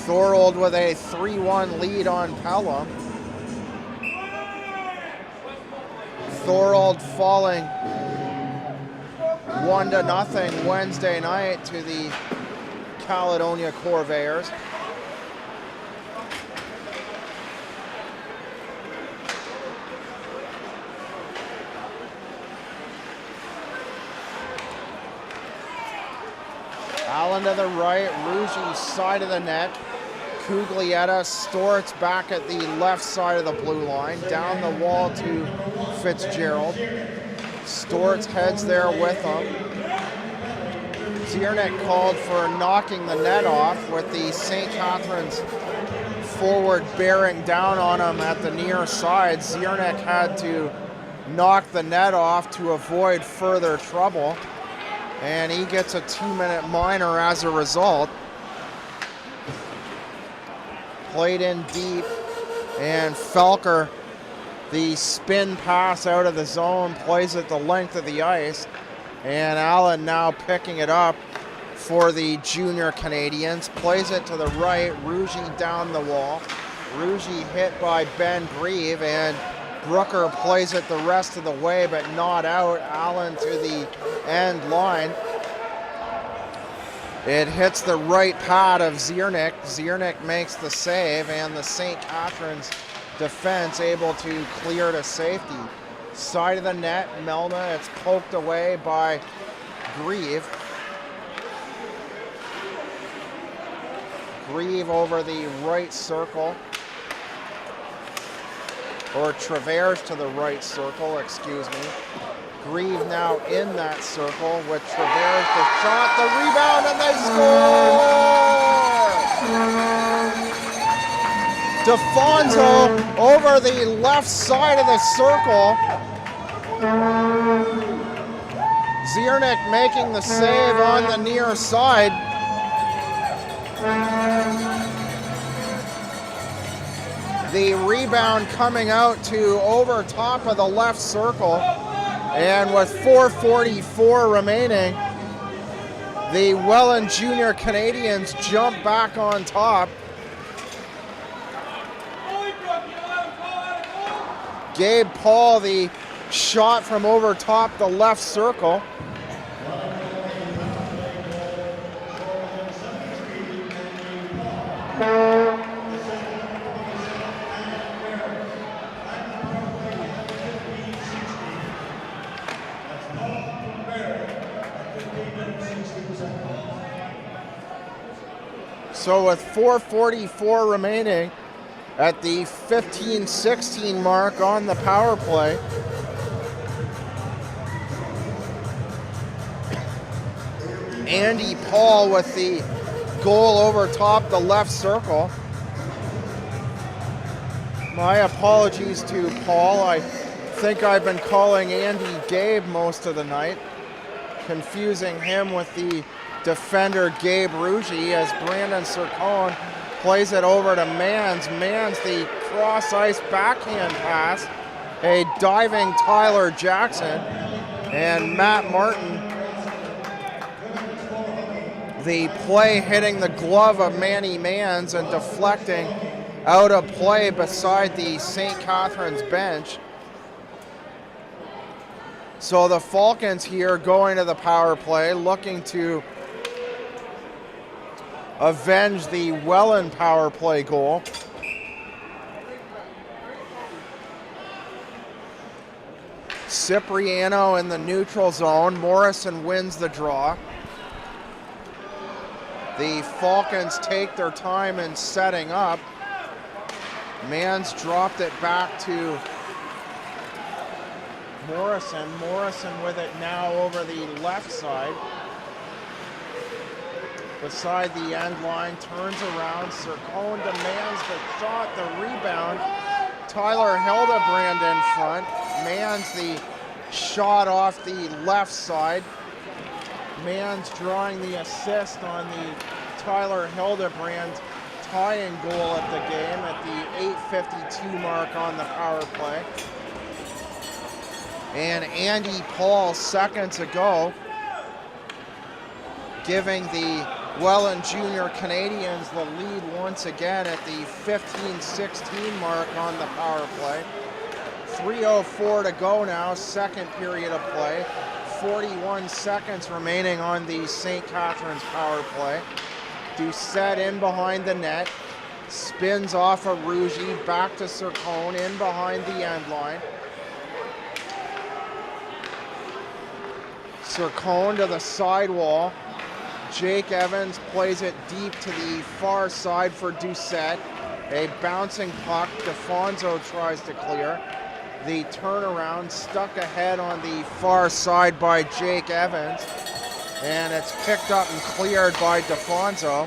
[SPEAKER 1] Thorold with a 3-1 lead on Pelham. Thorold falling 1-0 Wednesday night to the Caledonia Corvayers. Allen to the right, Ruggie side of the net. Cuglietta, Storts back at the left side of the blue line. Down the wall to Fitzgerald. Storts heads there with him. Ziernik called for knocking the net off, with the St. Catharines forward bearing down on him at the near side. Ziernik had to knock the net off to avoid further trouble, and he gets a 2-minute minor as a result. Played in deep, and Felker, the spin pass out of the zone, plays it the length of the ice, and Allen now picking it up for the Junior Canadians. Plays it to the right, Ruggie down the wall. Ruggie hit by Ben Grieve, and Brooker plays it the rest of the way, but not out. Allen to the end line. It hits the right pad of Ziernik. Ziernik makes the save, and the St. Catharines defense able to clear to safety. Side of the net, Melna, it's poked away by Grieve. Grieve over the right circle, or Travers to the right circle, excuse me. Grieve now in that circle with Travers, the shot, the rebound, and they score! DeFonso over the left side of the circle. Ziernik making the save on the near side. The rebound coming out to over top of the left circle. And with 4:44 remaining, the Welland Jr. Canadians jump back on top. Gabe Paul, the shot from over top the left circle. So with 4:44 remaining at the 15-16 mark on the power play, Andy Paul with the goal over top the left circle. My apologies to Paul. I think I've been calling Andy Gabe most of the night, confusing him with the defender Gabe Rugy as Brandon Sircone plays it over to Mans. Mans, the cross-ice backhand pass. A diving Tyler Jackson. And Matt Martin, the play hitting the glove of Manny Mans and deflecting out of play beside the St. Catharines bench. So the Falcons here going to the power play, looking to avenge the Welland power play goal. Cipriano in the neutral zone. Morrison wins the draw. The Falcons take their time in setting up. Mans dropped it back to Morrison. Morrison with it now over the left side. Beside the end line, turns around. Sircone demands the shot, the rebound. Tyler Hildebrand in front. Mans the shot off the left side. Mans drawing the assist on the Tyler Hildebrand tying goal at the game at the 8:52 mark on the power play. And Andy Paul seconds ago giving the Welland Jr. Canadians the lead once again at the 15-16 mark on the power play. 3:04 to go now, second period of play. 41 seconds remaining on the St. Catharines power play. Doucette in behind the net, spins off of Rugy, back to Sircone, in behind the end line. Sircone to the sidewall. Jake Evans plays it deep to the far side for Doucette. A bouncing puck, DeFonso tries to clear. The turnaround stuck ahead on the far side by Jake Evans. And it's picked up and cleared by DeFonso.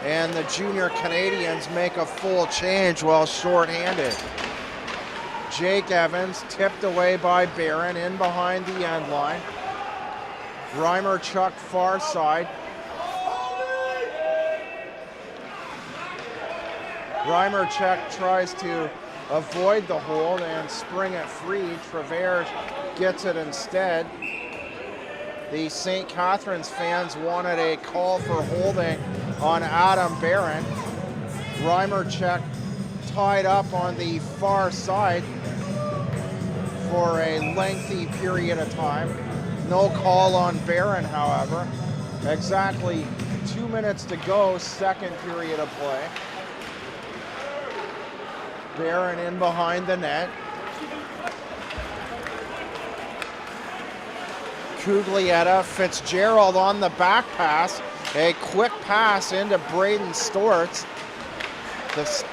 [SPEAKER 1] And the Junior Canadians make a full change while shorthanded. Jake Evans tipped away by Barron in behind the end line. Reimerchuk far side. Reimerchuk tries to avoid the hold and spring it free. Travers gets it instead. The St. Catharines fans wanted a call for holding on Adam Barron. Reimerchuk tied up on the far side for a lengthy period of time. No call on Barron, however. Exactly 2 minutes to go, second period of play. Barron in behind the net. Cuglietta, Fitzgerald on the back pass. A quick pass into Braden Storts. The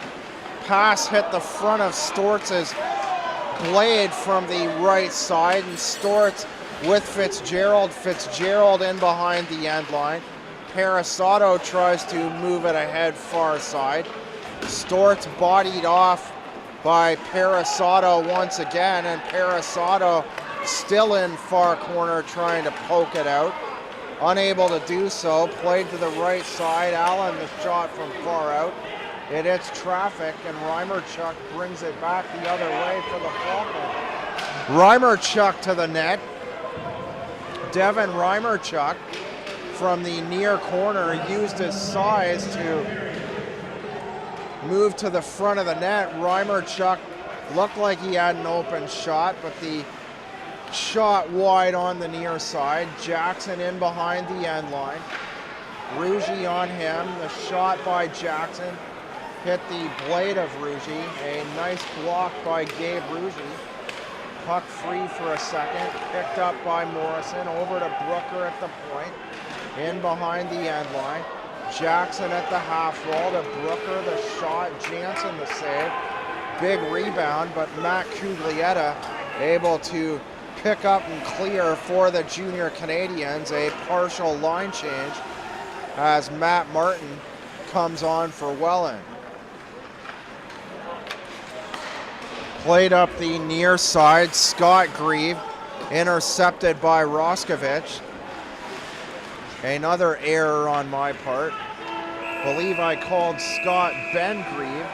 [SPEAKER 1] pass hit the front of Storts' blade from the right side, and Storts with Fitzgerald. Fitzgerald in behind the end line. Parasato tries to move it ahead far side. Storts bodied off by Parasato once again, and Parasato still in far corner trying to poke it out. Unable to do so, played to the right side. Allen the shot from far out. It hits traffic, and Reimerchuk brings it back the other way for the Falcons. Reimerchuk to the net. Devin Reimerchuk from the near corner used his size to move to the front of the net. Reimerchuk looked like he had an open shot, but the shot wide on the near side. Jackson in behind the end line. Rougie on him. The shot by Jackson hit the blade of Rougie. A nice block by Gabe Rougie. Puck free for a second. Picked up by Morrison. Over to Brooker at the point. In behind the end line. Jackson at the half wall to Brooker. The shot. Jansen the save. Big rebound, but Matt Cuglietta able to pick up and clear for the Junior Canadians. A partial line change as Matt Martin comes on for Welland. Played up the near side. Scott Grieve intercepted by Roskovich. Another error on my part. Believe I called Scott Ben Grieve.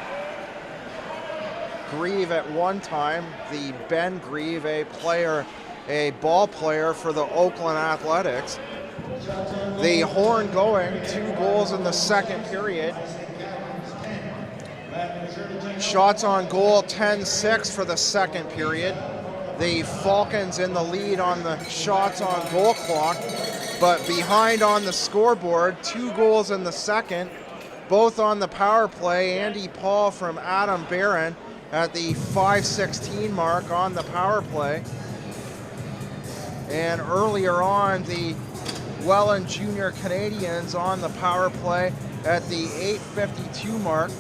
[SPEAKER 1] Grieve at one time, the Ben Grieve, a ball player for the Oakland Athletics. The horn going, 2 goals in the second period. Shots on goal, 10-6 for the second period. The Falcons in the lead on the shots on goal clock, but behind on the scoreboard, 2 goals in the second, both on the power play. Andy Paul from Adam Barron at the 5:16 mark on the power play. And earlier on, the Welland Jr. Canadians on the power play at the 8:52 mark,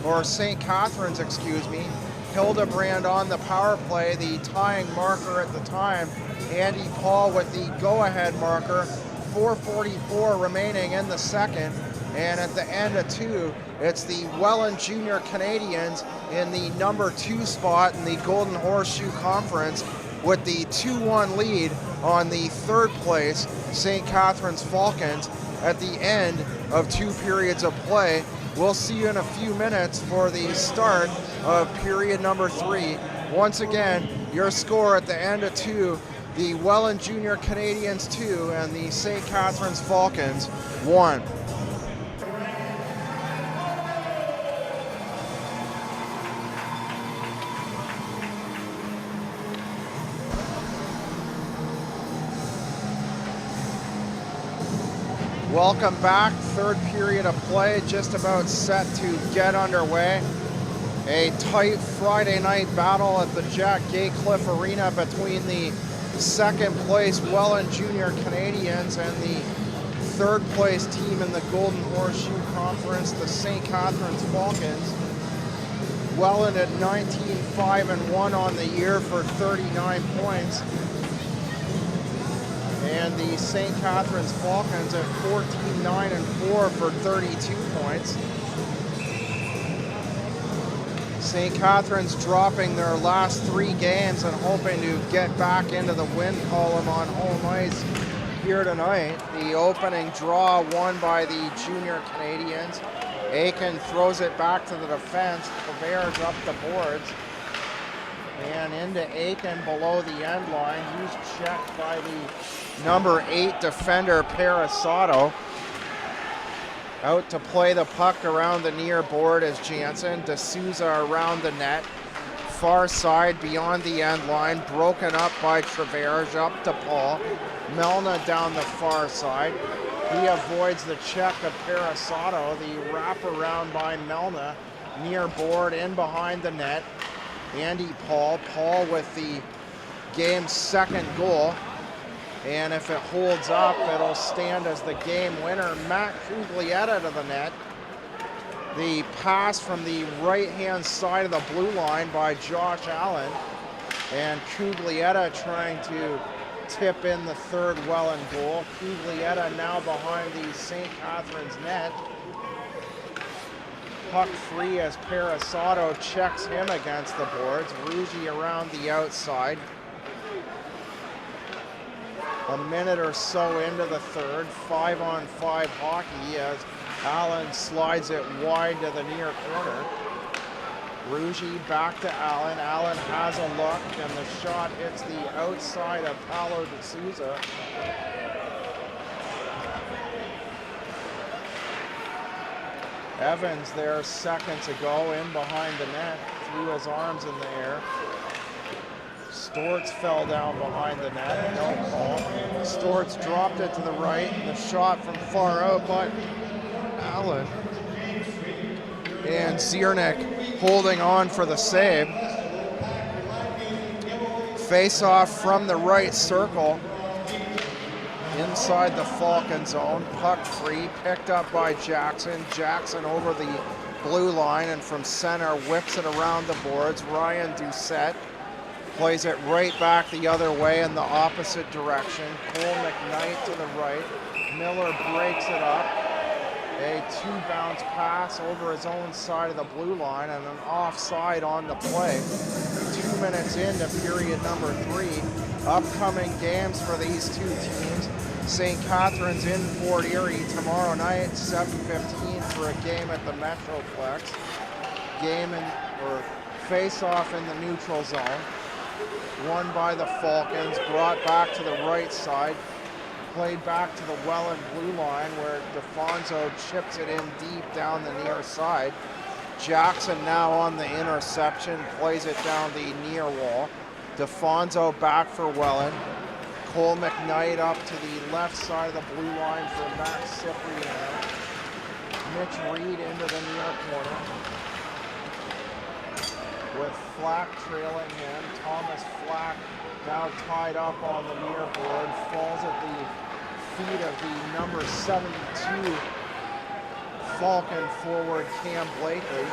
[SPEAKER 1] or St. Catharines, excuse me. Hildebrand on the power play, the tying marker at the time. Andy Paul with the go-ahead marker. 4:44 remaining in the second. And at the end of 2, it's the Welland Jr. Canadians in the number 2 spot in the Golden Horseshoe Conference with the 2-1 lead on the 3rd place St. Catharines Falcons at the end of 2 periods of play. We'll see you in a few minutes for the start of period number 3. Once again, your score at the end of 2, the Welland Jr. Canadians 2 and the St. Catharines Falcons 1. Welcome back. 3rd period of play just about set to get underway. A tight Friday night battle at the Jack Gatecliff Arena between the 2nd place Welland Jr. Canadians and the 3rd place team in the Golden Horseshoe Conference, the St. Catharines Falcons. Welland at 19-5-1 on the year for 39 points. And the St. Catharines Falcons at 14-9-4 for 32 points. St. Catharines dropping their last 3 games and hoping to get back into the win column on home ice here tonight. The opening draw won by the Junior Canadians. Aiken throws it back to the defense. Tavares up the boards. And into Aiken below the end line. He's checked by the number 8 defender, Parasato. Out to play the puck around the near board is Jansen. D'Souza around the net. Far side beyond the end line. Broken up by Tavares. Up to Paul. Melna down the far side. He avoids the check of Parasato. The wraparound by Melna. Near board in behind the net. Andy Paul. Paul with the game's 2nd goal. And if it holds up, it'll stand as the game winner. Matt Cuglietta to the net. The pass from the right-hand side of the blue line by Josh Allen. And Cuglietta trying to tip in the 3rd Welland goal. Cuglietta now behind the St. Catharines net. Puck free as Parasato checks him against the boards. Rougie around the outside. A minute or so into the 3rd, 5-on-5 hockey as Allen slides it wide to the near corner. Rougie back to Allen. Allen has a look, and the shot hits the outside of Paolo de Souza. Evans there seconds ago in behind the net, threw his arms in the air. Storts fell down behind the net, no call. Storts dropped it to the right, and the shot from far out by Allen. And Ziernik holding on for the save. Face-off from the right circle. Inside the Falcon zone, puck free, picked up by Jackson. Jackson over the blue line, and from center whips it around the boards. Ryan Doucette plays it right back the other way in the opposite direction. Cole McKnight to the right. Miller breaks it up. A two-bounce pass over his own side of the blue line, and an offside on the play. 2 minutes into period number 3. Upcoming games for these two teams. St. Catharines in Fort Erie tomorrow night, 7:15 for a game at the Metroplex. Face-off in the neutral zone. Won by the Falcons, brought back to the right side. Played back to the Welland blue line, where DeFonso chips it in deep down the near side. Jackson now on the interception, plays it down the near wall. DeFonso back for Welland. Cole McKnight up to the left side of the blue line for Max Cipriano. Mitch Reed into the near corner. With Flack trailing him. Thomas Flack now tied up on the near board. Falls at the feet of the number 72 Falcon forward Cam Blakely.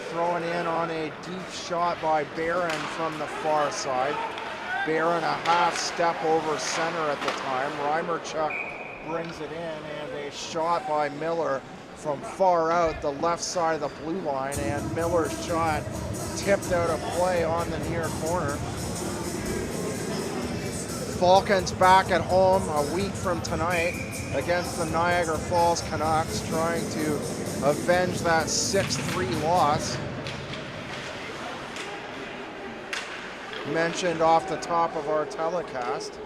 [SPEAKER 1] Thrown in on a deep shot by Barron from the far side. Barron a half step over center at the time. Reimerchuk brings it in, and a shot by Miller from far out the left side of the blue line, and Miller's shot tipped out of play on the near corner. Falcons back at home a week from tonight against the Niagara Falls Canucks, trying to avenge that 6-3 loss. Mentioned off the top of our telecast.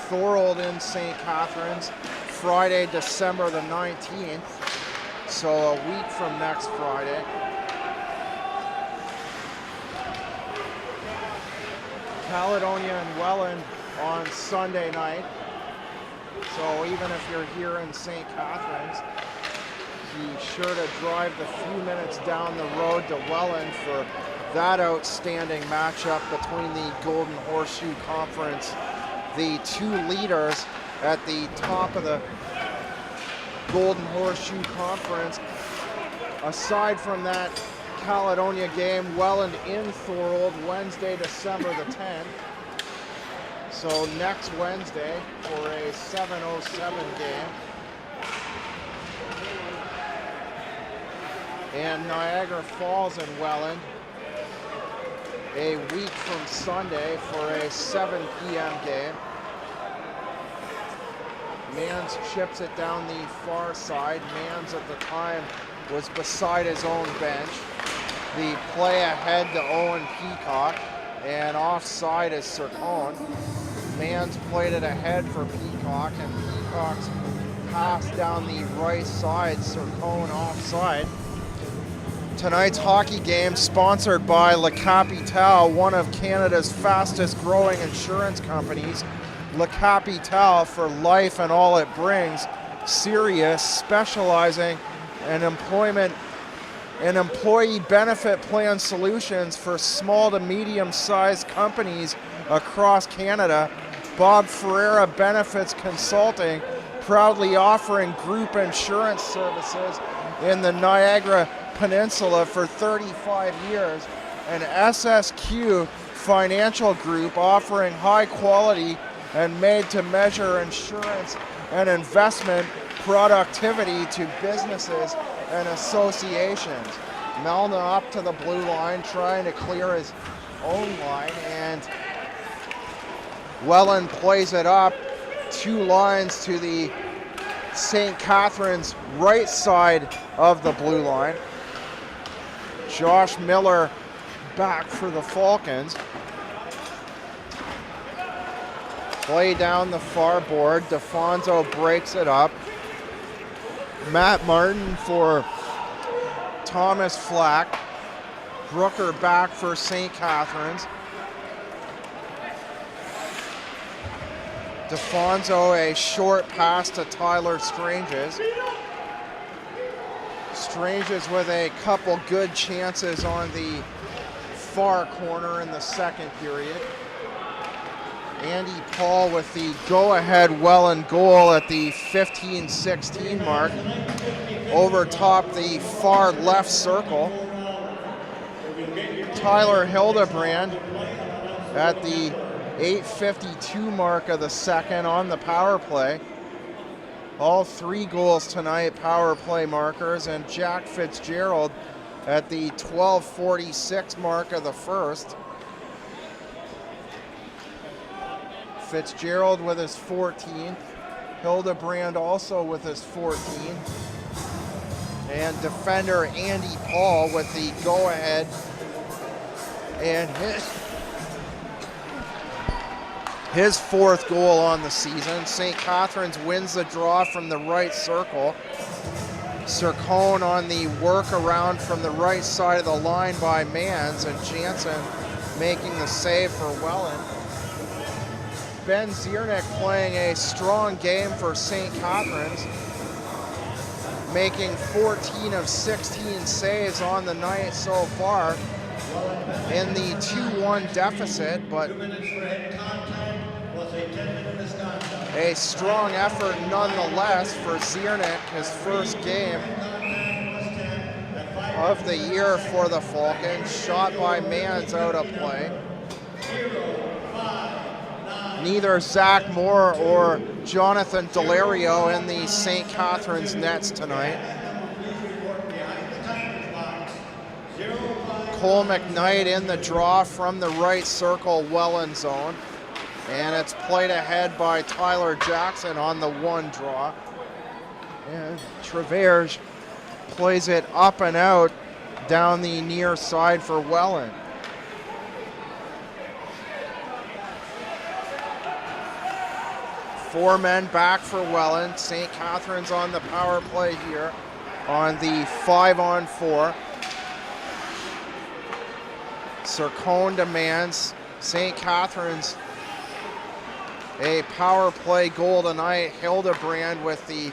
[SPEAKER 1] Thorold in St. Catharines, Friday, December the 19th, so a week from next Friday. Caledonia and Welland on Sunday night. So even if you're here in St. Catharines, be sure to drive the few minutes down the road to Welland for that outstanding matchup between the Golden Horseshoe Conference, the two leaders at the top of the Golden Horseshoe Conference. Aside from that Caledonia game, Welland in Thorold, Wednesday, December the 10th. So next Wednesday for a 7:07 game. And Niagara Falls and Welland a week from Sunday for a 7 p.m. game. Mans chips it down the far side. Mans at the time was beside his own bench. The play ahead to Owen Peacock, and offside is Sircone. Mans played it ahead for Peacock, and Peacock's pass down the right side, Sircone offside. Tonight's hockey game sponsored by Le Capital, one of Canada's fastest growing insurance companies. Le Capital for life and all it brings. Sirius, specializing in employee benefit plan solutions for small to medium-sized companies across Canada. Bob Ferreira Benefits Consulting, proudly offering group insurance services in the Niagara Peninsula for 35 years. And SSQ Financial Group, offering high quality and made-to-measure insurance and investment productivity to businesses and associations. Melna up to the blue line, trying to clear his own line, and Welland plays it up 2 lines to the St. Catharines right side of the blue line. Josh Miller back for the Falcons. Play down the far board. DeFonso breaks it up. Matt Martin for Thomas Flack. Brooker back for St. Catharines. DeFonso, a short pass to Tyler Stranges. Stranges with a couple good chances on the far corner in the second period. Andy Paul with the go-ahead Welland goal at the 15-16 mark. Over top the far left circle. Tyler Hildebrand at the 8:52 mark of the second on the power play. All 3 goals tonight, power play markers, and Jack Fitzgerald at the 12:46 mark of the first. Fitzgerald with his 14th. Hildebrand also with his 14th. And defender Andy Paul with the go-ahead and his 4th goal on the season. St. Catharines wins the draw from the right circle. Sircone on the workaround from the right side of the line by Mans, and Jansen making the save for Welland. Ben Ziernick playing a strong game for St. Catharines, making 14 of 16 saves on the night so far in the 2-1 deficit, but a strong effort nonetheless for Ziernick, his first game of the year for the Falcons. Shot by Mans out of play. Neither Zach Moore or Jonathan Delario in the St. Catharines nets tonight. Cole McKnight in the draw from the right circle Welland zone. And it's played ahead by Tyler Jackson on the 1 draw. And Traverse plays it up and out down the near side for Welland. Four men back for Welland. St. Catharines on the power play here on the 5-on-4. Sircone demands St. Catharines a power play goal tonight. Hildebrand with the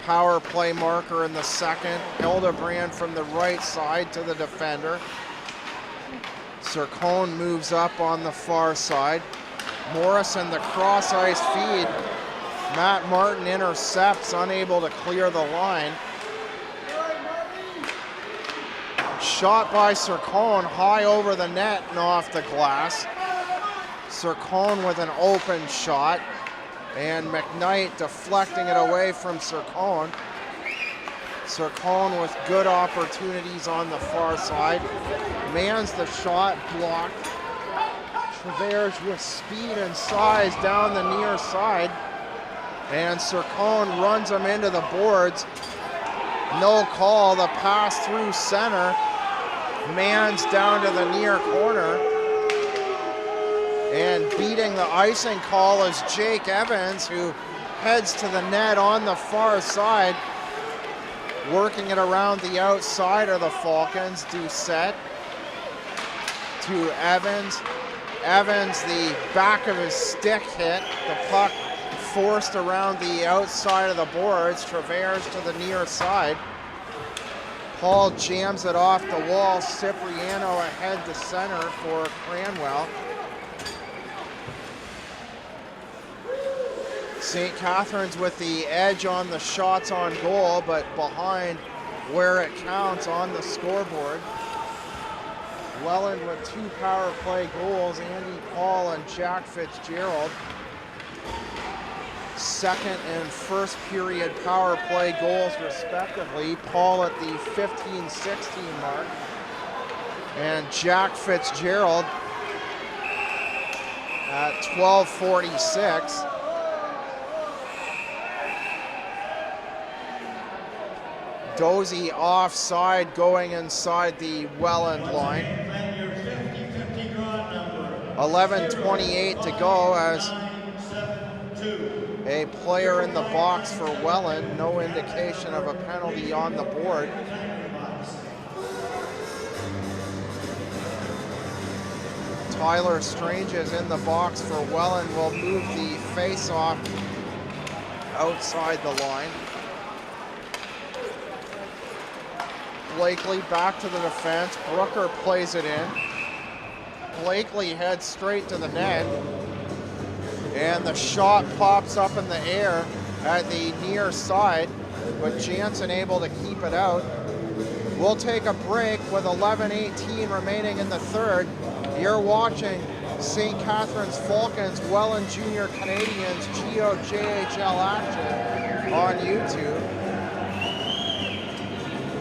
[SPEAKER 1] power play marker in the second. Hildebrand from the right side to the defender. Sircone moves up on the far side. Morrison, the cross ice feed. Matt Martin intercepts, unable to clear the line. Shot by Sircone, high over the net and off the glass. Sircone with an open shot, and McKnight deflecting it away from Sircone. Sircone with good opportunities on the far side. Mans the shot, blocked. Traverse with speed and size down the near side. And Sircone runs him into the boards. No call, the pass through center. Mans down to the near corner. And beating the icing call is Jake Evans, who heads to the net on the far side. Working it around the outside of the Falcons. Doucette to Evans. Evans, the back of his stick hit. The puck forced around the outside of the boards. Traverse to the near side. Paul jams it off the wall. Cipriano ahead to center for Cranwell. St. Catharines with the edge on the shots on goal, but behind where it counts on the scoreboard. Welland with 2 power play goals, Andy Paul and Jack Fitzgerald. Second and first period power play goals respectively. Paul at the 15-16 mark. And Jack Fitzgerald at 12:46. Dozy offside going inside the Welland line. 11:28 to go as a player in the box for Welland. No indication of a penalty on the board. Tyler Strange is in the box for Welland. Will move the face-off outside the line. Blakely back to the defense. Brooker plays it in. Blakely heads straight to the net. And the shot pops up in the air at the near side, but Jansen able to keep it out. We'll take a break with 11:18 remaining in the third. You're watching St. Catharines Falcons, Welland Jr. Canadians, GOJHL action on YouTube.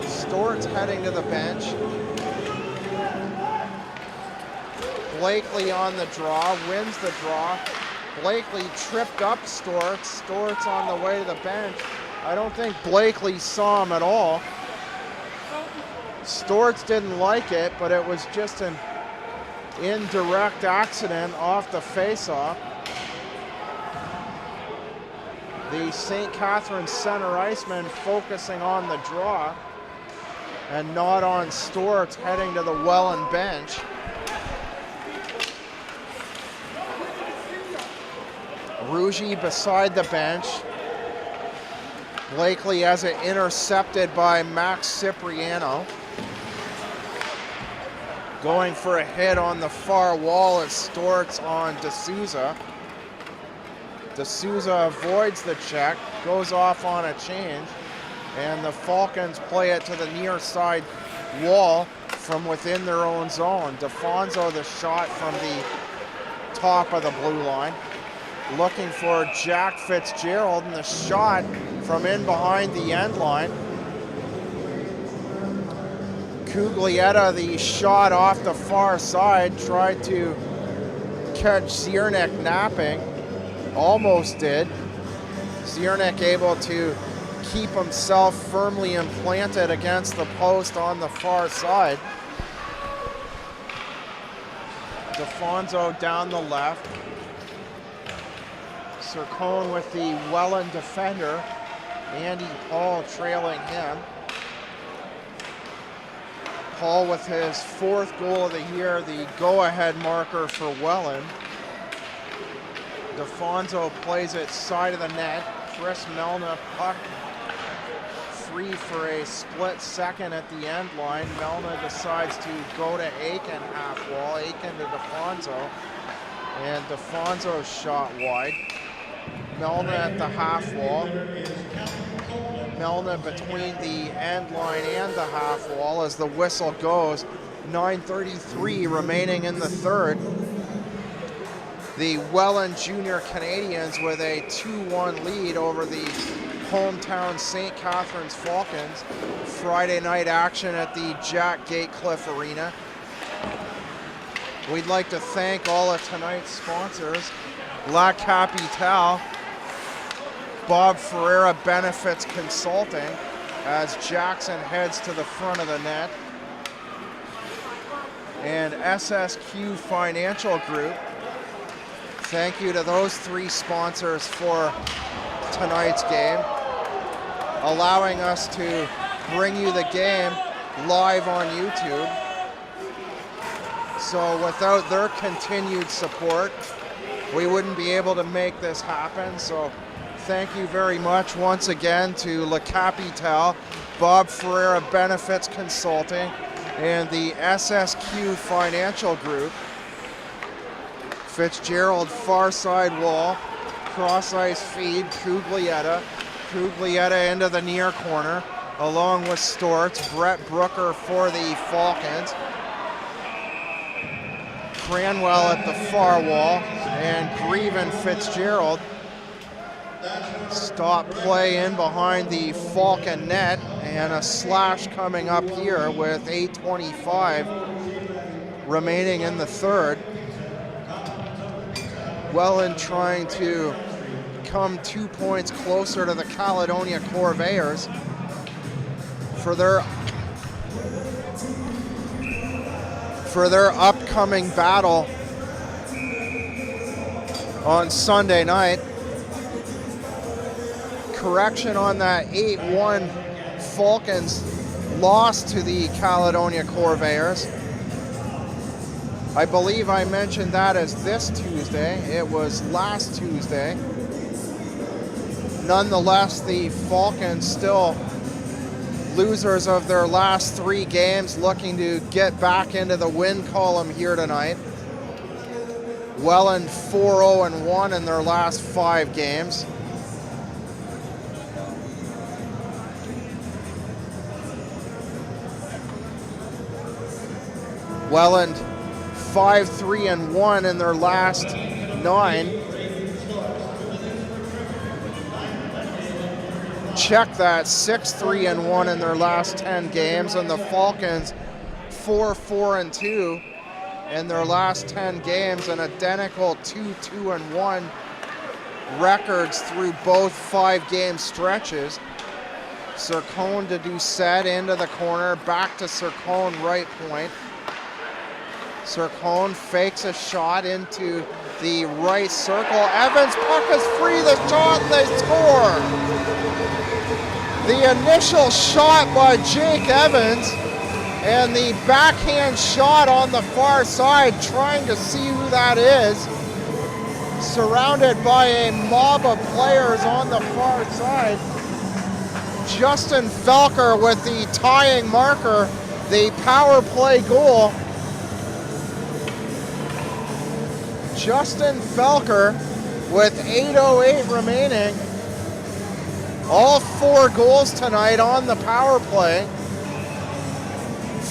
[SPEAKER 1] Stort's heading to the bench. Blakely on the draw, wins the draw. Blakely tripped up Stortz. Stortz on the way to the bench. I don't think Blakely saw him at all. Stortz didn't like it, but it was just an indirect accident off the face-off. The St. Catharines center iceman focusing on the draw and not on Stortz heading to the Welland bench. Rougie beside the bench. Blakely has it intercepted by Max Cipriano. Going for a hit on the far wall as Stortz on D'Souza. D'Souza avoids the check, goes off on a change, and the Falcons play it to the near side wall from within their own zone. DeFonso the shot from the top of the blue line. Looking for Jack Fitzgerald, and the shot from in behind the end line. Cuglietta, the shot off the far side, tried to catch Ziernik napping. Almost did. Ziernik able to keep himself firmly implanted against the post on the far side. DeFonso down the left. Sircone with the Welland defender. Andy Paul trailing him. Paul with his fourth goal of the year, the go-ahead marker for Welland. DeFonso plays it side of the net. Chris Melna puck free for a split second at the end line. Melna decides to go to Aiken half wall. Aiken to DeFonso. And DeFonso's shot wide. Melna at the half wall. Melna between the end line and the half wall as the whistle goes. 9:33 remaining in the third. The Welland Jr. Canadians with a 2-1 lead over the hometown St. Catharines Falcons. Friday night action at the Jack Gatecliff Arena. We'd like to thank all of tonight's sponsors. La Capitale, Bob Ferreira Benefits Consulting, as Jackson heads to the front of the net. And SSQ Financial Group. Thank you to those three sponsors for tonight's game, allowing us to bring you the game live on YouTube. So without their continued support, we wouldn't be able to make this happen. So thank you very much once again to La Capitale, Bob Ferreira Benefits Consulting, and the SSQ Financial Group. Fitzgerald far side wall, cross ice feed, Cuglietta. Cuglietta into the near corner, along with Stortz. Brett Brooker for the Falcons. Cranwell at the far wall, and Greven Fitzgerald. Stop play in behind the Falcon net, and a slash coming up here with 8:25 remaining in the third. Welland trying to come 2 points closer to the Caledonia Corvayers. for their upcoming battle on Sunday night. Correction on that 8-1 Falcons loss to the Caledonia Corvairs. I believe I mentioned that as this Tuesday. It was last Tuesday. Nonetheless, the Falcons still losers of their last 3 games, looking to get back into the win column here tonight. Welland 4-0-1 in their last 5 games. Welland 5-3-1 in their last 9. Check that, 6-3-1 in their last 10 games, and the Falcons 4-4-2 in their last 10 games, and identical 2-2-1 records through both 5-game stretches. Sircone to Doucette into the corner, back to Sircone right point. Sircone fakes a shot into the right circle. Evans, puck is free, the shot, and they score! The initial shot by Jake Evans and the backhand shot on the far side, trying to see who that is. Surrounded by a mob of players on the far side. Justin Felker with the tying marker, the power play goal. Justin Felker with 8:08 remaining. All 4 goals tonight on the power play.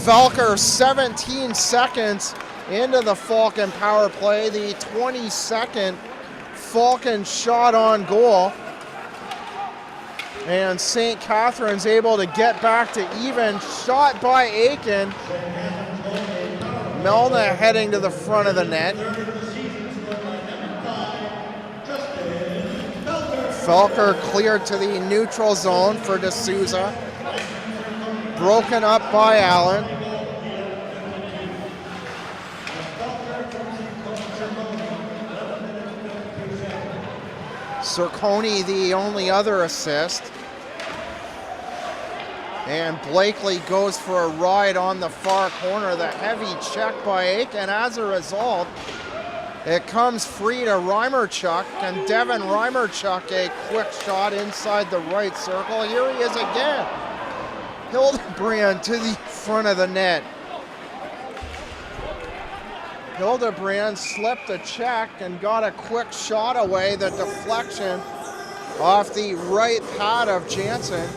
[SPEAKER 1] Felker 17 seconds into the Falcon power play, the 22nd Falcon shot on goal. And St. Catharines able to get back to even. Shot by Aiken. Melna heading to the front of the net. Felker cleared to the neutral zone for D'Souza. Broken up by Allen. Sircone the only other assist. And Blakely goes for a ride on the far corner. The heavy check by Aiken. As a result, it comes free to Reimerchuk, and Devin Reimerchuk a quick shot inside the right circle. Here he is again. Hildebrand to the front of the net. Hildebrand slipped a check and got a quick shot away. The deflection off the right pad of Jansen.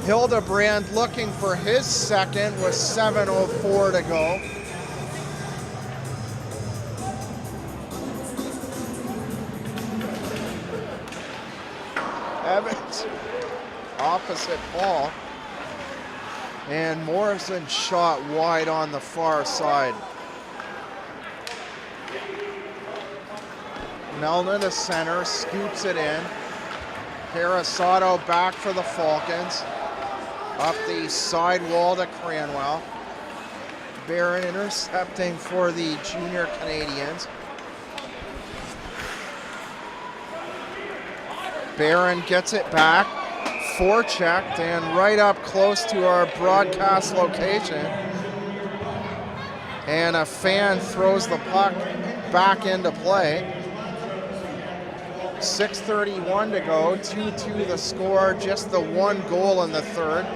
[SPEAKER 1] Hildebrand looking for his second with 7:04 to go. Evans opposite Paul, and Morrison shot wide on the far side. Melna to center, scoops it in. Parasato back for the Falcons. Up the side wall to Cranwell. Barron intercepting for the junior Canadians. Barron gets it back, forechecked, and right up close to our broadcast location. And a fan throws the puck back into play. 6:31 to go, 2-2 the score, just the 1 goal in the third.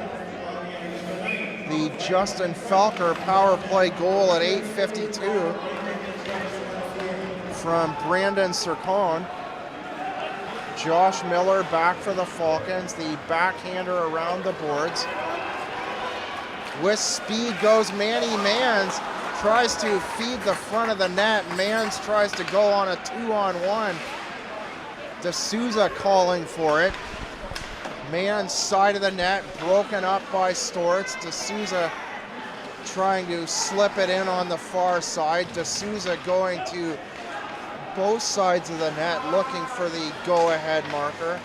[SPEAKER 1] The Justin Felker power play goal at 8:52 from Brandon Sircone. Josh Miller back for the Falcons, the backhander around the boards. With speed goes Manny Mans, tries to feed the front of the net. Mans tries to go on a 2-on-1. D'Souza calling for it. Mans side of the net, broken up by Storts. D'Souza trying to slip it in on the far side. D'Souza going to both sides of the net, looking for the go-ahead marker.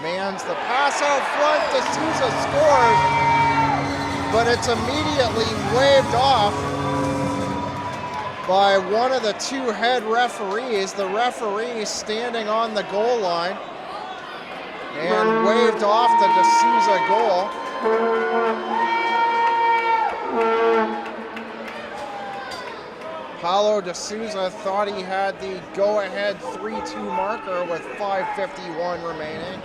[SPEAKER 1] Mans the pass out front. D'Souza scores, but it's immediately waved off by one of the two head referees. The referee standing on the goal line, and waved off the D'Souza goal. Paulo D'Souza thought he had the go-ahead 3-2 marker with 5:51 remaining.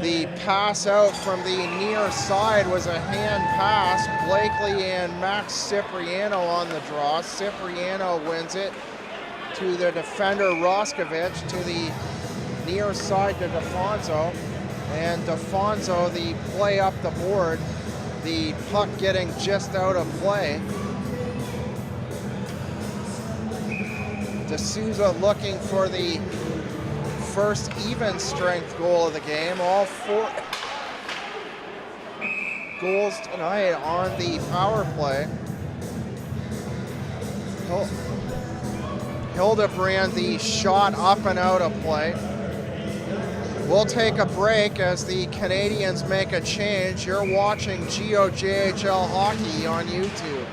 [SPEAKER 1] The pass out from the near side was a hand pass. Blakely and Max Cipriano on the draw. Cipriano wins it to the defender Roskovich, to the near side to Defonso. And Defonso, the play up the board, the puck getting just out of play. D'Souza looking for the first even strength goal of the game. All 4 goals tonight on the power play. Hildebrand, the shot up and out of play. We'll take a break as the Canadians make a change. You're watching GOJHL Hockey on YouTube.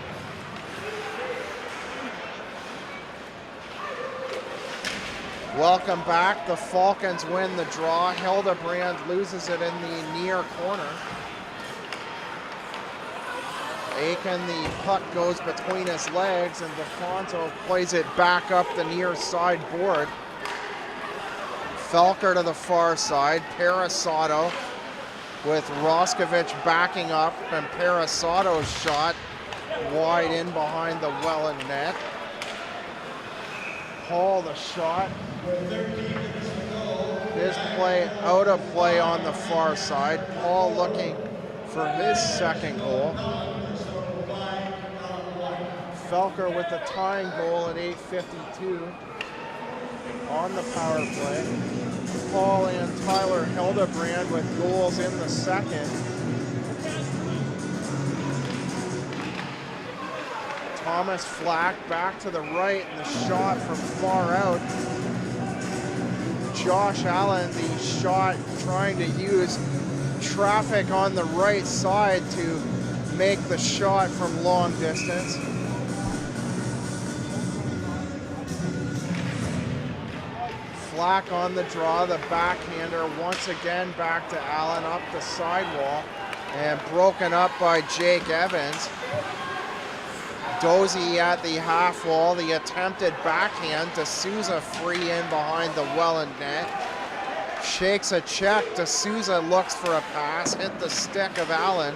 [SPEAKER 1] Welcome back. The Falcons win the draw. Hildebrand loses it in the near corner. Aiken, the puck goes between his legs, and Defonso plays it back up the near side board. Felker to the far side. Parasato with Roskovich backing up, and Parasato's shot wide in behind the Welland net. Hall the shot. His play out of play on the far side. Paul looking for his second goal. Felker with the tying goal at 8:52 on the power play. Paul and Tyler Hildebrand with goals in the second. Thomas Flack back to the right, and the shot from far out. Josh Allen, the shot trying to use traffic on the right side to make the shot from long distance. Flack on the draw, the backhander once again back to Allen up the sidewall, and broken up by Jake Evans. Dozy at the half wall, the attempted backhand. D'Souza free in behind the Welland net. Shakes a check. D'Souza looks for a pass, hit the stick of Allen,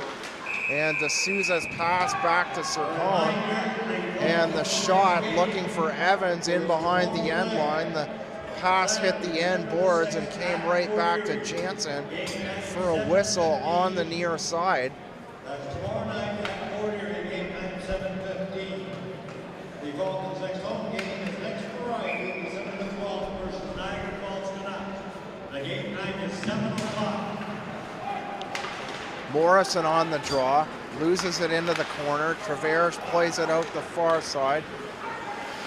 [SPEAKER 1] and D'Souza's pass back to Sercon. And the shot looking for Evans in behind the end line. The pass hit the end boards and came right back to Jansen for a whistle on the near side. Morrison on the draw, loses it into the corner. Travers plays it out the far side.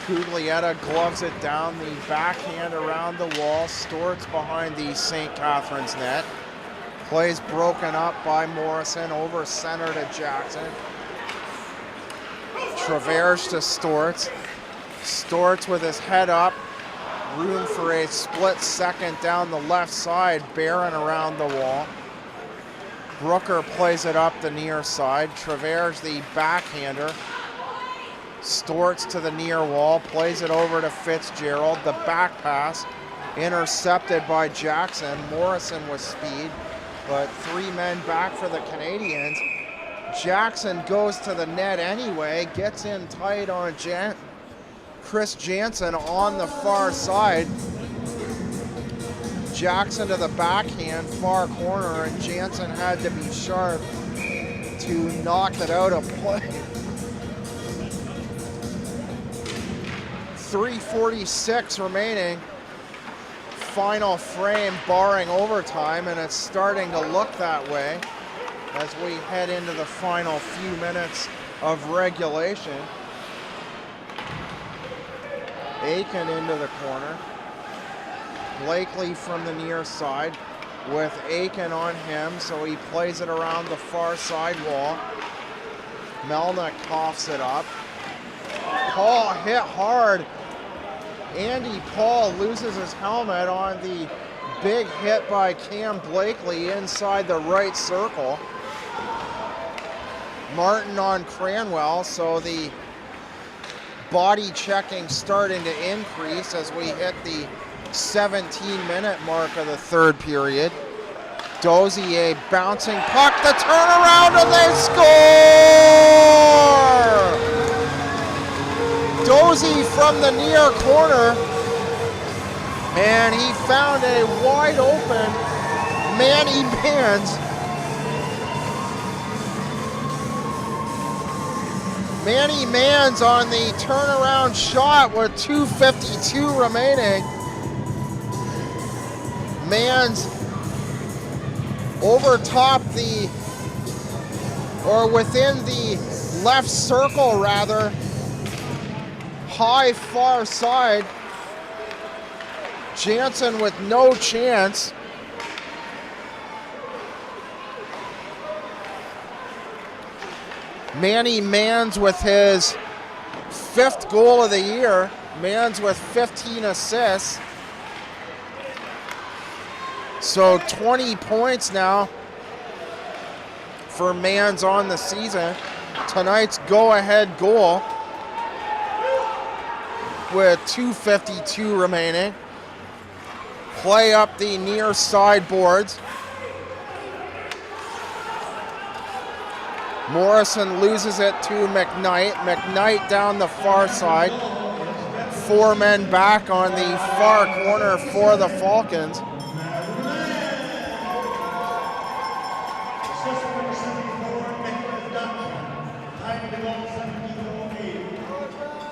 [SPEAKER 1] Cuglietta gloves it down, the backhand around the wall. Storts behind the St. Catharines net. Plays broken up by Morrison, over center to Jackson. Travers to Storts. Storts with his head up. Room for a split second down the left side. Barron around the wall. Brooker plays it up the near side. Travers the backhander. Storts to the near wall, plays it over to Fitzgerald. The back pass intercepted by Jackson. Morrison with speed, but 3 men back for the Canadians. Jackson goes to the net anyway, gets in tight on Chris Jansen on the far side. Jackson to the backhand, far corner, and Jansen had to be sharp to knock it out of play. 3:46 remaining. Final frame barring overtime, and it's starting to look that way as we head into the final few minutes of regulation. Aiken into the corner. Blakely from the near side with Aiken on him, so he plays it around the far side wall. Melnick coughs it up. Paul hit hard. Andy Paul loses his helmet on the big hit by Cam Blakely inside the right circle. Martin on Cranwell, so the body checking starting to increase as we hit the 17-minute mark of the third period. Dozier bouncing puck, the turnaround, and they score! Dozie from the near corner, and he found a wide open Manny Mans. Manny Mans on the turnaround shot with 2:52 remaining. Mans over top within the left circle rather, high far side. Jansen with no chance. Manny Mans with his 5th goal of the year. Mans with 15 assists. So 20 points now for Mans on the season. Tonight's go-ahead goal with 2:52 remaining. Play up the near side boards. Morrison loses it to McKnight. McKnight down the far side. 4 men back on the far corner for the Falcons.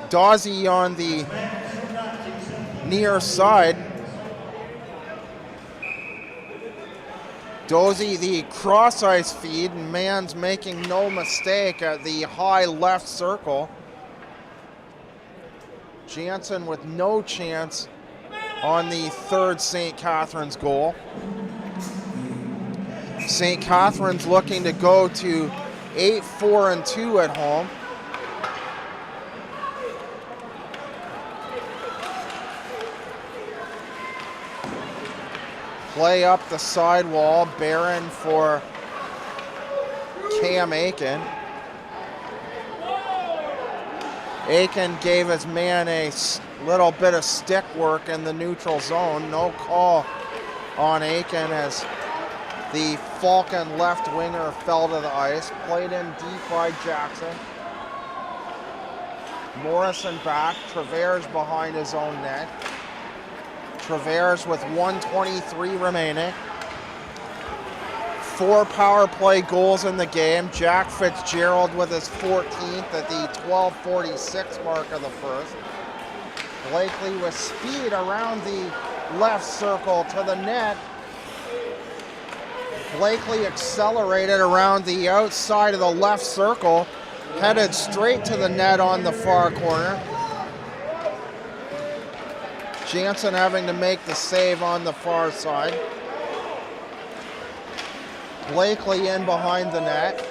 [SPEAKER 1] Dawsey on the near side. Dozie the cross ice feed, and Mans making no mistake at the high left circle. Jansen with no chance on the third St. Catharines goal. St. Catharines looking to go to 8-4-2 at home. Play up the sidewall, Barron for Cam Aiken. Aiken gave his man a little bit of stick work in the neutral zone. No call on Aiken as the Falcon left winger fell to the ice. Played in deep by Jackson. Morrison back, Travers behind his own net. Travers with 1:23 remaining. 4 power play goals in the game. Jack Fitzgerald with his 14th at the 12:46 mark of the first. Blakely with speed around the left circle to the net. Blakely accelerated around the outside of the left circle, headed straight to the net on the far corner. Jansen having to make the save on the far side. Blakely in behind the net.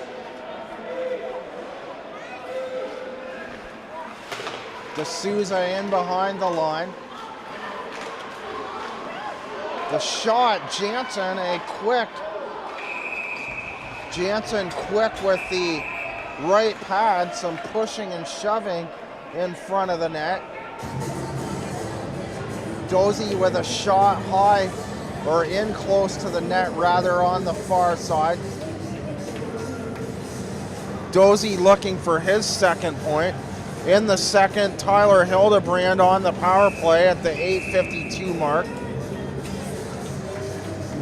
[SPEAKER 1] D'Souza in behind the line. The shot, Jansen quick with the right pad, some pushing and shoving in front of the net. Dozie with a shot high, or in close to the net rather, on the far side. Dozie looking for his second point. In the second, Tyler Hildebrand on the power play at the 8:52 mark.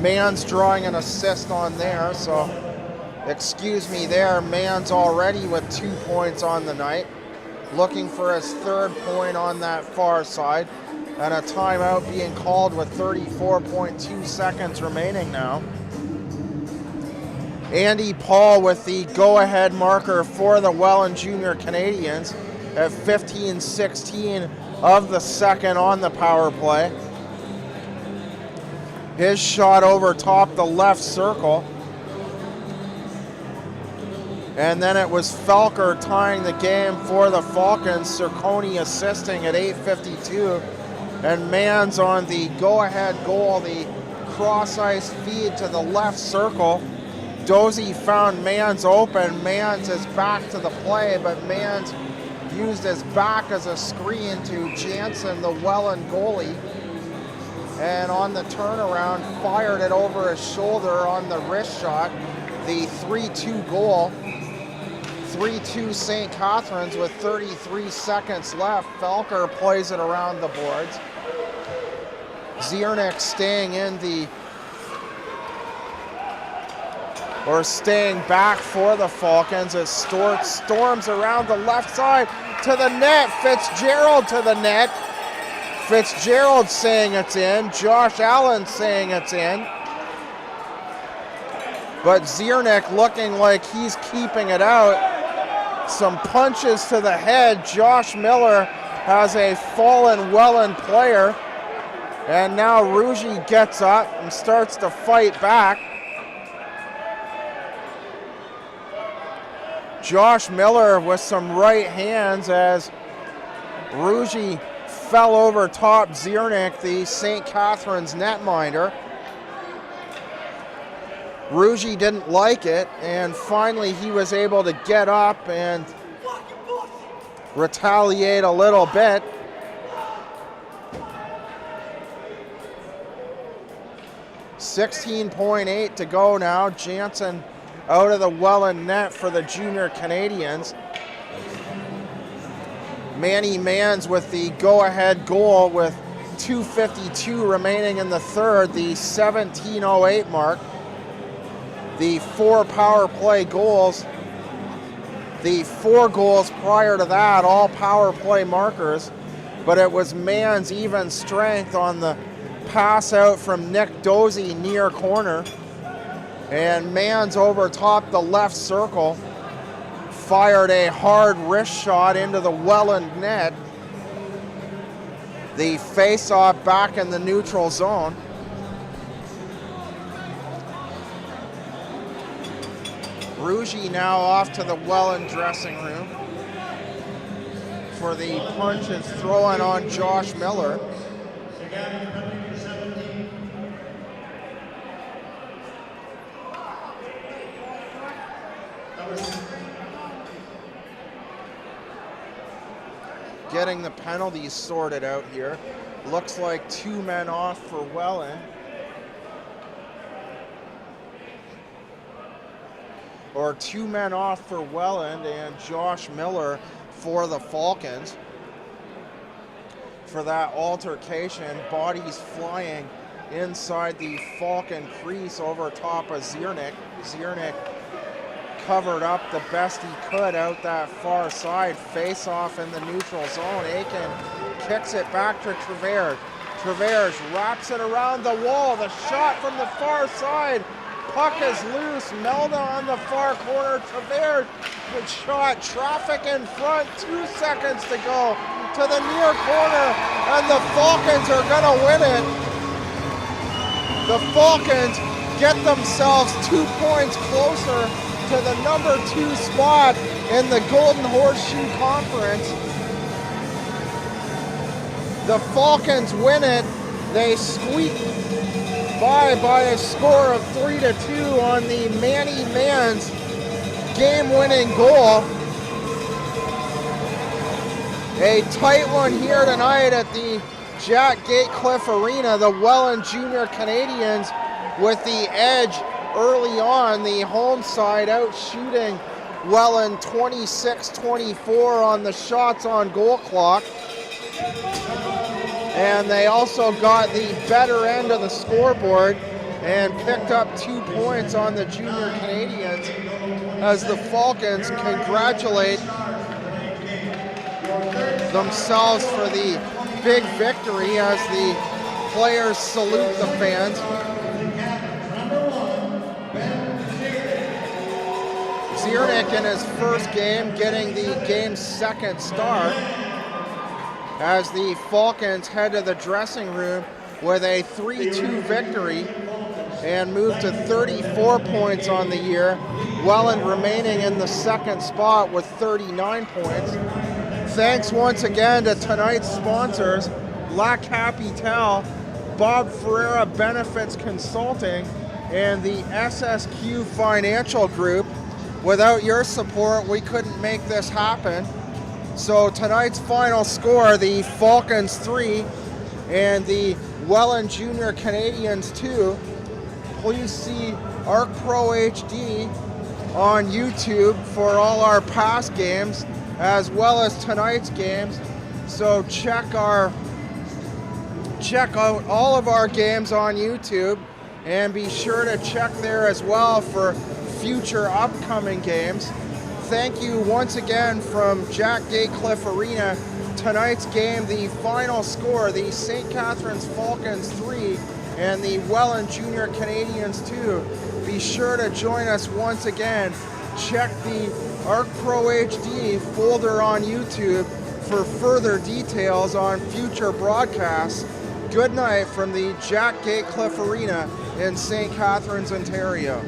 [SPEAKER 1] Mans drawing an assist on there, so excuse me there. Mans already with 2 points on the night. Looking for his third point on that far side. And a timeout being called with 34.2 seconds remaining now. Andy Paul with the go-ahead marker for the Welland Jr. Canadians at 15:16 of the second on the power play. His shot over top the left circle. And then it was Felker tying the game for the Falcons, Cerconi assisting at 8:52. And Mans on the go-ahead goal, the cross-ice feed to the left circle. Dozy found Mans open. Mans is back to the play, but Mans used his back as a screen to Jansen, the Welland goalie. And on the turnaround, fired it over his shoulder on the wrist shot. The 3-2 goal. 3-2 St. Catharines with 33 seconds left. Felker plays it around the boards. Ziernik staying staying back for the Falcons as storms around the left side to the net. Fitzgerald to the net. Fitzgerald saying it's in. Josh Allen saying it's in. But Ziernik looking like he's keeping it out. Some punches to the head. Josh Miller has a fallen Welland player. And now Rougie gets up and starts to fight back. Josh Miller with some right hands as Rougie fell over top Ziernik, the St. Catharines netminder. Rougie didn't like it, and finally he was able to get up and retaliate a little bit. .8 to go now. Jansen out of the Welland net for the Junior Canadians. Manny Mans with the go-ahead goal with 2:52 remaining in the third, the 17:08 mark. The 4 power play goals, the 4 goals prior to that, all power play markers, but it was Mans' even strength on the pass out from Nick Dozy near corner. And Mans over top the left circle fired a hard wrist shot into the Welland net. The face-off back in the neutral zone. Rougie now off to the Welland dressing room for the punches thrown on Josh Miller. Getting the penalties sorted out here. Looks like 2 men off for Welland. Or 2 men off for Welland and Josh Miller for the Falcons. For that altercation, bodies flying inside the Falcon crease over top of Ziernik. Ziernik covered up the best he could out that far side. Face off in the neutral zone. Aiken kicks it back to Travers. Travers wraps it around the wall. The shot from the far side. Puck is loose. Melda on the far corner. Travers, good shot. Traffic in front. 2 seconds to go to the near corner. And the Falcons are going to win it. The Falcons get themselves 2 points closer to the number 2 spot in the Golden Horseshoe Conference. The Falcons win it. They squeak by a score of 3-2 on the Manny Mans game-winning goal. A tight one here tonight at the Jack Gatecliff Arena. The Welland Jr. Canadians with the edge early on, the home side out shooting Welland 26-24 on the shots on goal clock. And they also got the better end of the scoreboard and picked up 2 points on the Junior Canadians as the Falcons congratulate themselves for the big victory as the players salute the fans. Ziernik in his first game getting the game's second start as the Falcons head to the dressing room with a 3-2 victory and moved to 34 points on the year. Welland remaining in the second spot with 39 points. Thanks once again to tonight's sponsors, La Capitale, Bob Ferreira Benefits Consulting, and the SSQ Financial Group. Without your support, we couldn't make this happen. So tonight's final score, the Falcons 3 and the Welland Jr Canadians 2. Please see ARC Pro HD on YouTube for all our past games as well as tonight's games. So check out all of our games on YouTube and be sure to check there as well for future upcoming games. Thank you once again from Jack Gatecliff Arena. Tonight's game, the final score, the St. Catharines Falcons 3 and the Welland Jr Canadians 2. Be sure to join us once again. Check the ARC Pro HD folder on YouTube for further details on future broadcasts. Good night from the Jack Gatecliff Arena in St. Catharines, Ontario.